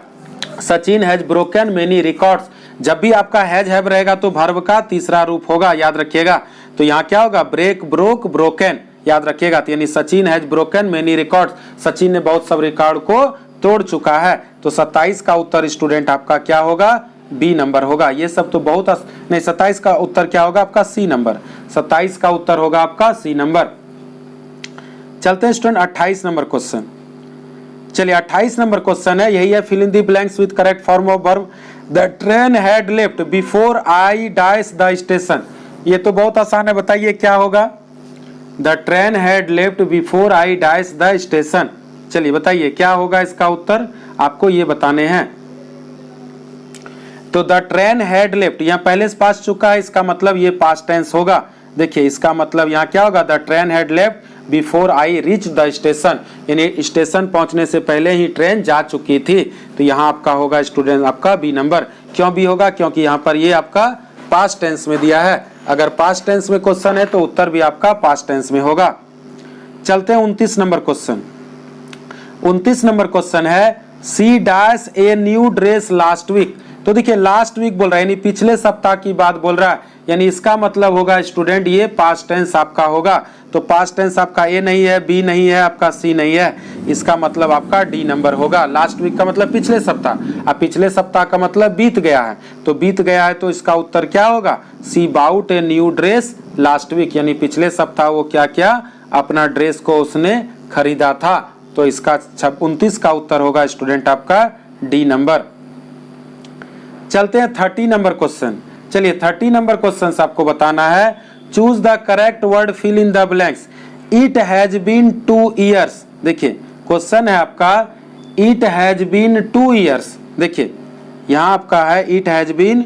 Sachin has broken many records, जब भी आपका हैज हैव रहेगा तो वर्ब का तीसरा रूप होगा, याद रखिएगा, तो यहाँ क्या होगा ब्रेक ब्रोक ब्रोकन, याद रखिएगा, यानी Sachin has broken many records, Sachin ने बहुत सब रिकॉर्ड को तोड़ चुका है, तो 27 का उत्तर स्टूडेंट आपका क्या होगा बी नंबर होगा। ये सब तो बहुत नहीं, 27 का उत्तर क्या होगा आपका सी नंबर, 27 का उत्तर होगा आपका सी नंबर। चलते हैं स्टूडेंट 28 नंबर क्वेश्चन। चलिए 28 नंबर क्वेश्चन है, यही है, fill in the blanks with correct form of verb. The train had left before I dash the station. ये तो बहुत आसान है, बताइए क्या होगा। The train had left before I dash the station. चलिए बताइए क्या होगा इसका उत्तर, आपको ये बताने हैं। तो द ट्रेन हैड लेफ्ट यहाँ पहले से पास चुका है, इसका मतलब ये पास्ट टेंस होगा। देखिए इसका मतलब यहाँ क्या होगा, the train had left before I reach the station, यानी स्टेशन पहुंचने से पहले ही ट्रेन जा चुकी थी। तो यहाँ आपका होगा स्टूडेंट आपका बी नंबर। क्यों बी होगा, क्योंकि यहाँ पर ये आपका पास्ट टेंस में दिया है। अगर पास्ट टेंस में क्वेश्चन है तो उत्तर भी आपका पास्ट टेंस में होगा। चलते हैं 29 नंबर क्वेश्चन। 29 नंबर क्वेश्चन है, she dash a new dress last week. तो देखिए लास्ट वीक बोल रहा है, यानी पिछले सप्ताह की बात बोल रहा है, यानी इसका मतलब होगा स्टूडेंट ये पास्ट टेंस आपका होगा। तो पास्ट टेंस आपका ए नहीं है, बी नहीं है, आपका सी नहीं है, इसका मतलब आपका डी नंबर होगा। लास्ट वीक का मतलब पिछले सप्ताह, अब पिछले सप्ताह का मतलब बीत गया है, तो बीत गया है तो इसका उत्तर क्या होगा, she bought a new dress last week, यानी पिछले सप्ताह वो क्या क्या अपना ड्रेस को उसने खरीदा था। तो इसका 29 का उत्तर होगा स्टूडेंट आपका डी नंबर। चलते हैं 30 नंबर क्वेश्चन। चलिए 30 नंबर क्वेश्चन आपको बताना है, choose the correct word, fill in the blanks. It has been 2 years. देखिए क्वेश्चन है आपका, इट हैज बीन 2 ईयर्स। देखिए यहां आपका है इट हैज बीन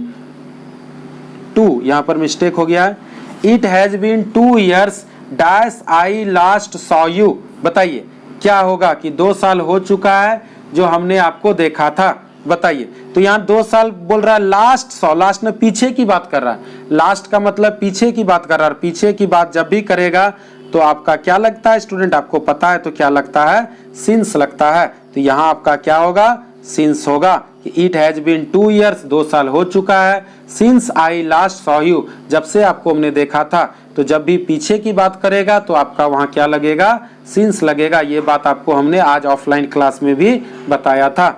2, यहां पर मिस्टेक हो गया है। It has been 2 years dash I last saw you. बताइए क्या होगा कि 2 साल हो चुका है जो हमने आपको देखा था। बताइए, तो यहाँ 2 साल बोल रहा है, लास्ट सॉ, लास्ट में पीछे की बात कर रहा है। लास्ट का मतलब पीछे की बात कर रहा है, पीछे की बात जब भी करेगा तो आपका क्या लगता है स्टूडेंट, आपको पता है तो क्या लगता है, सिंस लगता है। तो यहाँ आपका क्या होगा, सिंस होगा कि इट हैज बीन 2 ईयर्स, 2 साल हो चुका है, since I last saw you, जब से आपको हमने देखा था। तो जब भी पीछे की बात करेगा तो आपका वहां क्या लगेगा, सिंस लगेगा। ये बात आपको हमने आज ऑफलाइन क्लास में भी बताया था।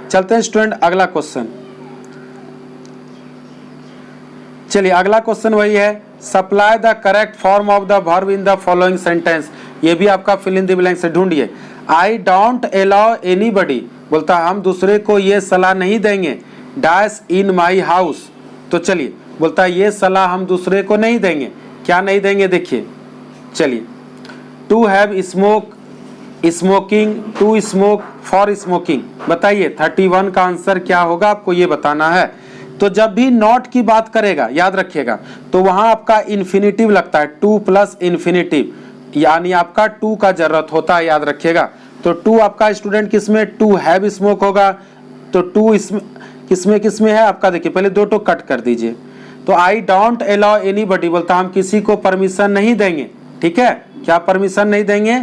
चलते हैं स्टूडेंट अगला क्वेश्चन। चलिए अगला क्वेश्चन वही है, supply the correct form of the verb in the following sentence. ये भी आपका फिल इन द ब्लैंक से ढूंढिए। आई डोंट अलाउ एनीबडी, बोलता हम दूसरे को ये सलाह नहीं देंगे, डैश इन माई हाउस। तो चलिए बोलता है ये सलाह हम दूसरे को नहीं देंगे, क्या नहीं देंगे, देखिए चलिए, to have smoke, smoking, to smoke, for smoking. बताइए 31 का आंसर क्या होगा, आपको ये बताना है। तो जब भी नॉट की बात करेगा याद रखिएगा, तो वहां आपका इन्फिनिटिव लगता है, 2 प्लस इन्फिनिटिव, यानी आपका 2 का जरूरत होता है, याद रखिएगा। तो 2 आपका स्टूडेंट किसमें, टू हैव स्मोक होगा। तो 2 इसमें किसमें किसमें है आपका, देखिए पहले 2 तो कट कर दीजिए। तो आई डोंट अलाउ एनीबडी, बोलता हम किसी को परमिशन नहीं देंगे, ठीक है, क्या परमिशन नहीं देंगे,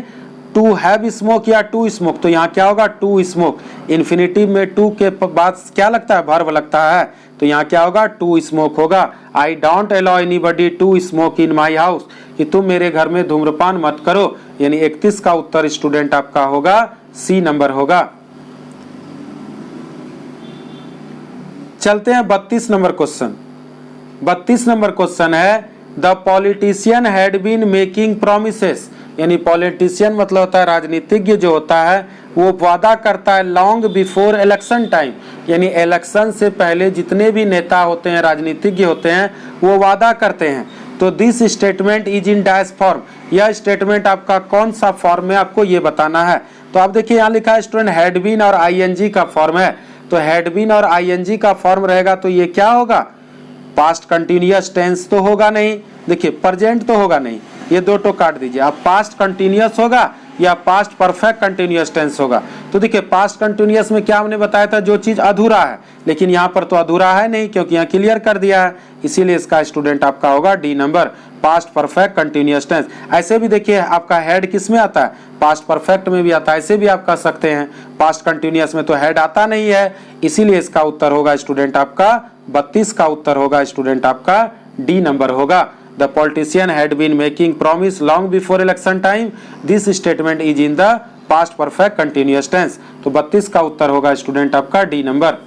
टू हैव स्मोक या टू स्मोक। तो यहाँ क्या होगा, टू स्मोक, इन्फिनिटिव में 2 के बाद क्या लगता है, वर्ब लगता है, तो यहाँ क्या होगा, टू स्मोक होगा। I don't allow anybody to smoke in my house, कि तुम मेरे घर में धूम्रपान मत करो, यानी 31 का उत्तर स्टूडेंट आपका होगा सी नंबर होगा। चलते हैं 32 नंबर क्वेश्चन। 32 नंबर क्वेश्चन है, the politician had been making promises, यानी पॉलिटिशियन मतलब होता है राजनीतिज्ञ जो होता है, वो वादा करता है लॉन्ग बिफोर इलेक्शन टाइम, यानी इलेक्शन से पहले जितने भी नेता होते हैं, राजनीतिज्ञ होते हैं, वो वादा करते हैं। तो this statement is in dash form, यह स्टेटमेंट आपका कौन सा फॉर्म है, आपको ये बताना है। तो आप देखिए यहाँ लिखा है स्टूडेंट हैड बीन और आईएनजी का फॉर्म है। तो हैड बीन और आईएनजी का फॉर्म रहेगा तो ये क्या होगा, पास्ट कंटिन्यूअस टेंस तो होगा नहीं, देखिए प्रेजेंट तो होगा नहीं, ये 2 तो काट दीजिए। अब पास्ट कंटिन्यूअस होगा या पास्ट परफेक्ट कंटिन्यूअस टेंस होगा। तो देखिए पास्ट कंटिन्यूअस में क्या हमने बताया था, जो चीज अधूरा है, लेकिन यहाँ पर तो अधूरा है नहीं क्योंकि यहाँ क्लियर कर दिया है, इसीलिए इसका स्टूडेंट आपका होगा D number, past perfect continuous tense. ऐसे भी देखिए आपका हेड किस में आता है, पास्ट परफेक्ट में भी आता है, ऐसे भी आप कह सकते हैं। पास्ट कंटिन्यूअस में तो हेड आता नहीं है, इसीलिए इसका उत्तर होगा स्टूडेंट आपका 32 का उत्तर होगा स्टूडेंट आपका डी नंबर होगा। The politician had been making promise long before election time. This statement is in the past perfect continuous tense. तो 32 का उत्तर होगा स्टूडेंट आपका डी नंबर।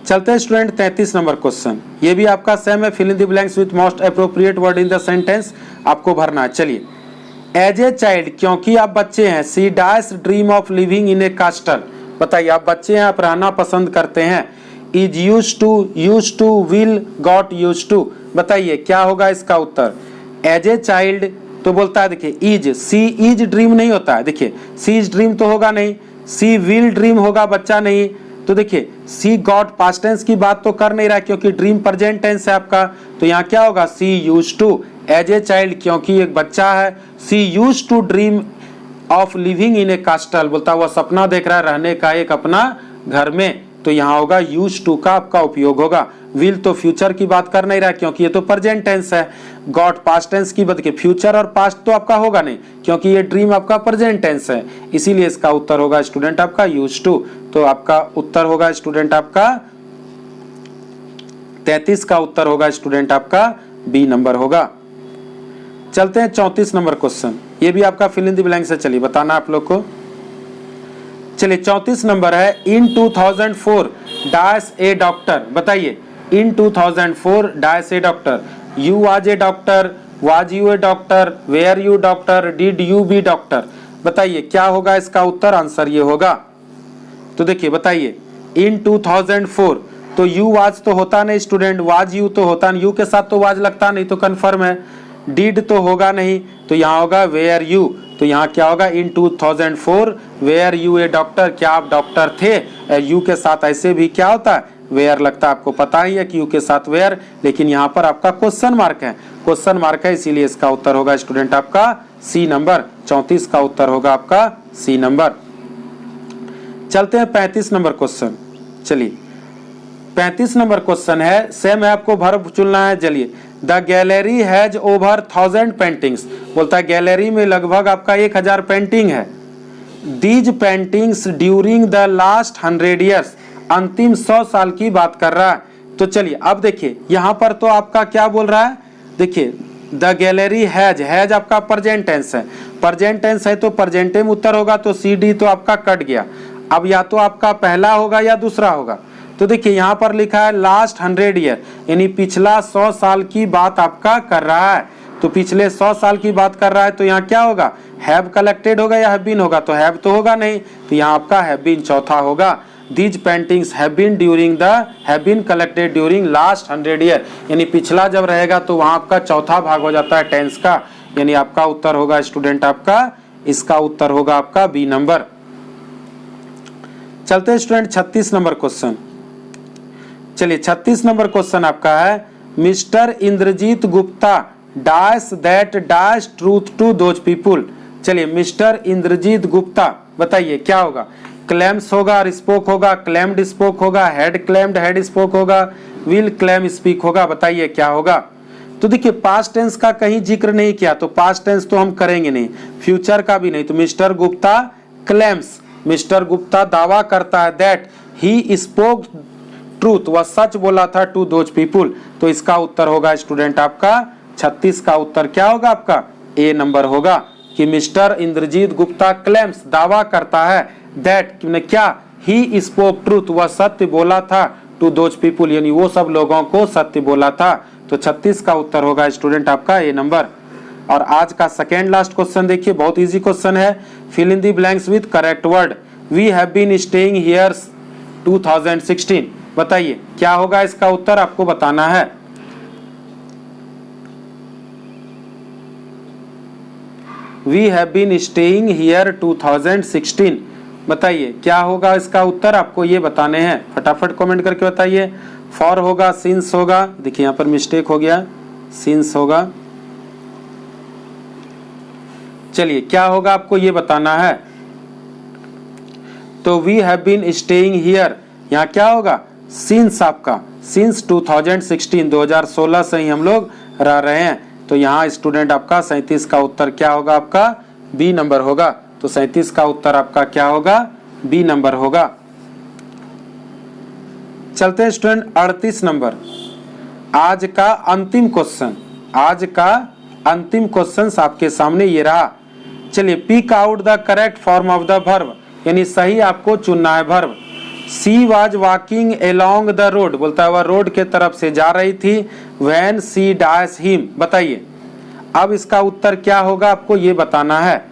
चलते हैं स्टूडेंट 33 नंबर क्वेश्चन। ये भी आपका सेम है, fill in the blanks with most appropriate word in the sentence आपको भरना है। चलिए एज ए चाइल्ड, क्योंकि आप बच्चे हैं, she dash dream of living in a castle. बताइए, आप बच्चे हैं, आप रहना पसंद करते हैं। Is used to will got used to. बताइए क्या होगा इसका उत्तर। एज ए चाइल्ड तो बोलता है, देखिए इज, सी इज ड्रीम नहीं होता है, देखिए सी इज ड्रीम तो होगा नहीं, सी विल ड्रीम होगा, बच्चा नहीं। तो देखिए सी गॉट पास्ट टेंस की बात तो कर नहीं रहा क्योंकि ड्रीम प्रेजेंट टेंस है आपका, तो यहाँ क्या होगा, she use to. As a child क्योंकि एक बच्चा है, she use to dream of living in a castle, बोलता है वह सपना देख रहा है रहने का एक अपना घर में, तो यहाँ होगा यूज टू का आपका उपयोग होगा। विल तो फ्यूचर की बात कर नहीं रहा क्योंकि ये तो प्रेजेंट टेंस है। गॉट पास्ट टेंस की बात, फ्यूचर और पास्ट तो आपका होगा नहीं क्योंकि ये ड्रीम आपका प्रेजेंट टेंस है, इसीलिए इसका उत्तर होगा स्टूडेंट आपका यूज टू। तो आपका उत्तर होगा स्टूडेंट आपका 33 का उत्तर होगा स्टूडेंट आपका बी नंबर होगा। चलते हैं 34 नंबर क्वेश्चन, ये भी आपका फिल इन द ब्लैंक से, चलिए बताना आप लोग को। चलिए 34 नंबर है, इन 2004 डैश ए डॉक्टर। बताइए in 2004 dash a doctor, you was a doctor, was you a doctor, were you doctor, did you be doctor. बताइए क्या होगा इसका उत्तर, आंसर ये होगा। तो देखिए बताइए इन 2004 तो यू वाज तो होता नहीं स्टूडेंट, वाज यू तो होता नहीं, यू के साथ तो वाज लगता नहीं तो कंफर्म है, डिड तो होगा नहीं, तो यहाँ होगा वेयर यू। तो यहाँ क्या होगा, इन 2004 वेयर यू ए डॉक्टर, क्या आप डॉक्टर थे। यू के साथ ऐसे भी क्या होता है, वेयर लगता है, आपको पता ही है कि यू के साथ वेयर, लेकिन यहाँ पर आपका क्वेश्चन मार्क है, क्वेश्चन मार्क है, इसीलिए इसका उत्तर होगा स्टूडेंट आपका सी नंबर। 34 का उत्तर होगा आपका सी नंबर। चलते हैं 35 नंबर क्वेश्चन। चलिए 35 नंबर क्वेश्चन है, सेम है, आपको वर्ब चुनना है। चलिए the gallery has over 1000 paintings, बोलता है गैलरी में लगभग आपका 1000 पेंटिंग है। These paintings during the last 100 years, अंतिम 100 साल की बात कर रहा है। तो चलिए अब देखिए यहाँ पर तो आपका क्या बोल रहा है, देखिए द गैलरी हैज आपका प्रेजेंट टेंस है, प्रेजेंट टेंस है तो प्रेजेंटे में उत्तर होगा, तो सी डी तो आपका कट गया। अब या तो आपका पहला होगा या दूसरा होगा। तो देखिए यहाँ पर लिखा है लास्ट 100 ईयर, यानी पिछला 100 साल की बात आपका कर रहा है, तो पिछले 100 साल की बात कर रहा है, तो यहाँ क्या होगा, हैव कलेक्टेड होगा या हैव बीन होगा, तो हैव तो होगा नहीं, तो यहाँ आपका हैव बीन चौथा होगा। These paintings have been collected during last 100 year, यानी पिछला जब रहेगा तो वहाँ आपका चौथा भाग हो जाता है टेंस का, यानी आपका उत्तर होगा स्टूडेंट आपका, इसका उत्तर होगा आपका बी नंबर। चलते हैं स्टूडेंट 36 नंबर क्वेश्चन। चलिए 36 नंबर क्वेश्चन आपका है, mister Indrajit Gupta dash that dash truth to those people. चलिए मिस्टर इंद्रजीत गुप्ता, बताइए क्या होगा, क्लेम्स होगा, स्पोक होगा, क्लेम्ड स्पोक होगा, हेड क्लेम्ड हेड स्पोक होगा, विल क्लेम स्पीक होगा। बताइए क्या होगा। तो देखिए पास्ट टेंस का कहीं जिक्र नहीं किया, तो पास्ट टेंस तो हम करेंगे नहीं, फ्यूचर का भी नहीं, तो mister Gupta claims, mister Gupta दावा करता है दैट ही स्पोक ट्रूथ, वह सच बोला था, टू दोज पीपुल, तो इसका उत्तर होगा स्टूडेंट आपका 36 का उत्तर क्या होगा आपका ए नंबर होगा, कि मिस्टर इंद्रजीत गुप्ता क्लेम्स दावा करता है दैट क्या, ही स्पोक ट्रूथ, वह सत्य बोला था, टू दोज पीपुल यानी वो सब लोगों को सत्य बोला था, तो 36 का उत्तर होगा स्टूडेंट आपका ए नंबर। और आज का सेकेंड लास्ट क्वेश्चन देखिए, बहुत इजी क्वेश्चन है, fill in the blanks with correct word. We have been staying here 2016, बताइए क्या होगा इसका उत्तर, आपको बताना है। We have been staying here 2016, बताइए क्या होगा इसका उत्तर, आपको ये बताने हैं, फटाफट कमेंट करके बताइए। फॉर होगा, सिंस होगा, देखिए यहाँ पर मिस्टेक हो गया, सिंस होगा। चलिए क्या होगा आपको ये बताना है। तो we have been staying here, यहाँ क्या होगा, सिंस आपका, सिंस 2016, 2016 से ही हम लोग रह रहे हैं, तो यहाँ स्टूडेंट आपका 37 का उत्तर क्या होगा, आपका बी नंबर होगा। तो 37 का उत्तर आपका क्या होगा, बी नंबर होगा। चलते हैं स्टूडेंट 38 नंबर, आज का अंतिम क्वेश्चन, आज का अंतिम क्वेश्चन आपके सामने ये रहा। चलिए pick out the correct form of the verb, यानी सही आपको चुनना है verb. She was walking along the road, बोलता है वह रोड के तरफ से जा रही थी, व्हेन सी डैश हिम, बताइए अब इसका उत्तर क्या होगा आपको ये बताना है।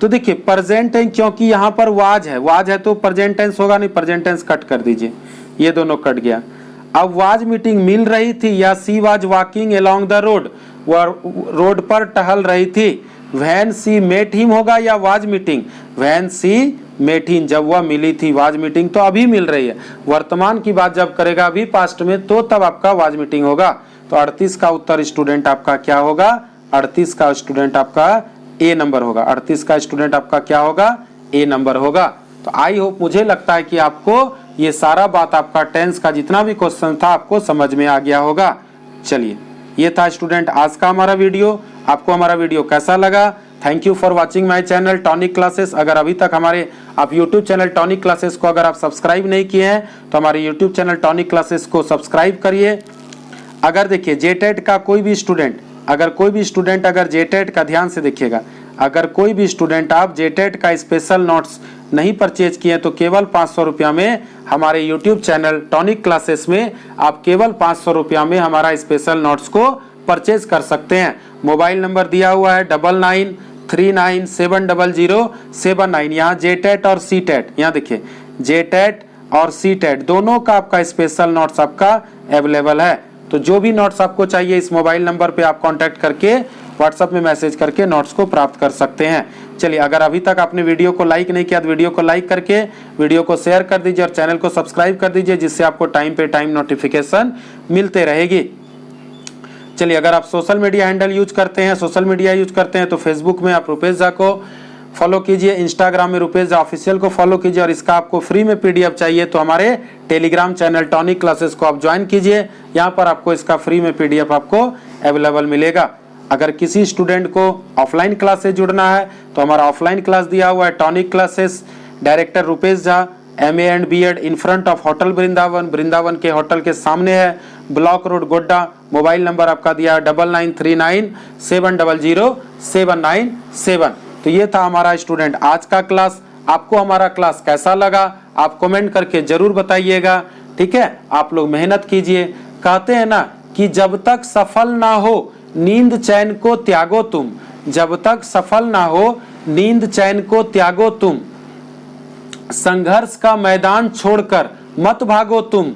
तो देखिए प्रेजेंट टेंस, क्योंकि यहाँ पर वाज है तो प्रेजेंट टेंस होगा नहीं, प्रेजेंट टेंस कट कर दीजिए, ये दोनों कट गया। अब वाज मीटिंग मिल रही थी या सी was walking along the road, वह रोड पर टहल रही थी। व्हेन सी मेट हिम होगा या was meeting, when she met him, जब वह मिली थी। वाज मीटिंग तो अभी मिल रही है, वर्तमान की बात जब करेगा अभी पास्ट में तो तब आपका वाज मीटिंग होगा। तो 38 का उत्तर स्टूडेंट आपका क्या होगा, 38 का स्टूडेंट आपका ए नंबर होगा। 38 का स्टूडेंट आपका क्या होगा, ए नंबर होगा। तो आई होप, मुझे लगता है कि आपको ये सारा बात, आपका टेंस का जितना भी क्वेश्चन था आपको समझ में आ गया होगा। चलिए, ये था स्टूडेंट आज का हमारा वीडियो। आपको हमारा वीडियो कैसा लगा? Thank you for watching my channel tonic classes. अगर अभी तक हमारे आप यूट्यूब चैनल टॉनिक क्लासेस को अगर आप सब्सक्राइब नहीं किए हैं तो हमारे यूट्यूब चैनल टॉनिक क्लासेस को सब्सक्राइब करिए। अगर देखिए जेटेट का कोई भी स्टूडेंट अगर जेटेट का ध्यान से देखिएगा, अगर कोई भी स्टूडेंट आप जेटेट का स्पेशल नोट्स नहीं परचेज किए तो केवल 500 रुपया में हमारे यूट्यूब चैनल टॉनिक क्लासेस में आप केवल 500 रुपया में हमारा स्पेशल नोट्स को परचेज कर सकते हैं। मोबाइल नंबर दिया हुआ है 9939700709। यहाँ जेटेट और सी टेट, यहाँ देखिए जेटेट और सी टेट दोनों का आपका स्पेशल नोट्स आपका अवेलेबल है। तो जो भी नोट्स आपको चाहिए इस मोबाइल नंबर पे आप कांटेक्ट करके व्हाट्सएप में मैसेज करके नोट्स को प्राप्त कर सकते हैं। चलिए, अगर अभी तक आपने वीडियो को लाइक नहीं किया तो वीडियो को लाइक करके वीडियो को शेयर कर दीजिए और चैनल को सब्सक्राइब कर दीजिए, जिससे आपको टाइम पे टाइम नोटिफिकेशन मिलते रहेगी। चलिए, अगर आप सोशल मीडिया हैंडल यूज करते हैं तो फेसबुक में आप रुपेश झा को फॉलो कीजिए, इंस्टाग्राम में रुपेश झा ऑफिशियल को फॉलो कीजिए और इसका आपको फ्री में पीडीएफ चाहिए तो हमारे टेलीग्राम चैनल टॉनिक क्लासेस को आप ज्वाइन कीजिए। यहाँ पर आपको इसका फ्री में पीडीएफ आपको अवेलेबल मिलेगा। अगर किसी स्टूडेंट को ऑफलाइन क्लास से जुड़ना है तो हमारा ऑफलाइन क्लास दिया हुआ है tonic classes, director Rupesh Jha, MA and BEd in front of hotel Vrindavan के होटल के सामने है, block road Godda. Mobile number आपका दिया है 9939700797। तो ये था हमारा स्टूडेंट आज का क्लास। आपको हमारा क्लास कैसा लगा आप कमेंट करके जरूर बताइएगा, ठीक है। आप लोग मेहनत कीजिए। कहते हैं ना कि जब तक सफल ना हो नींद चैन को त्यागो तुम, जब तक सफल ना हो नींद चैन को त्यागो तुम, संघर्ष का मैदान छोड़कर मत भागो तुम,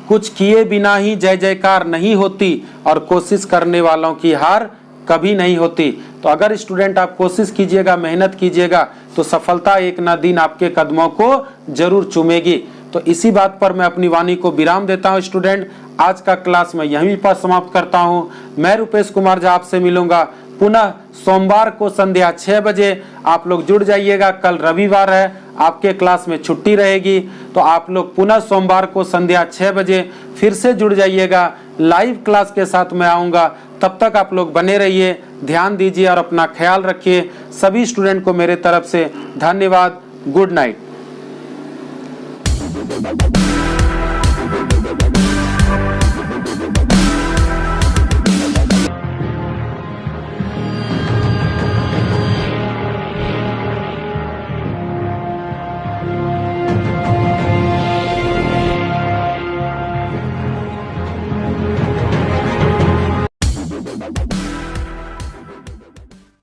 कुछ किए बिना ही जय जयकार नहीं होती और कोशिश करने वालों की हार कभी नहीं होती। तो अगर स्टूडेंट आप कोशिश कीजिएगा, मेहनत कीजिएगा तो सफलता एक ना दिन आपके कदमों को जरूर चूमेगी। तो इसी बात पर मैं अपनी वाणी को विराम देता हूं स्टूडेंट। आज का क्लास मैं यहीं पर समाप्त करता हूं। मैं रुपेश कुमार झा आपसे मिलूंगा पुनः सोमवार को संध्या 6 बजे। आप लोग जुड़ जाइएगा, कल रविवार है, आपके क्लास में छुट्टी रहेगी तो आप लोग पुनः सोमवार को संध्या 6 बजे फिर से जुड़ जाइएगा। लाइव क्लास के साथ मैं आऊँगा, तब तक आप लोग बने रहिए, ध्यान दीजिए और अपना ख्याल रखिए। सभी स्टूडेंट को मेरे तरफ से धन्यवाद। Good night.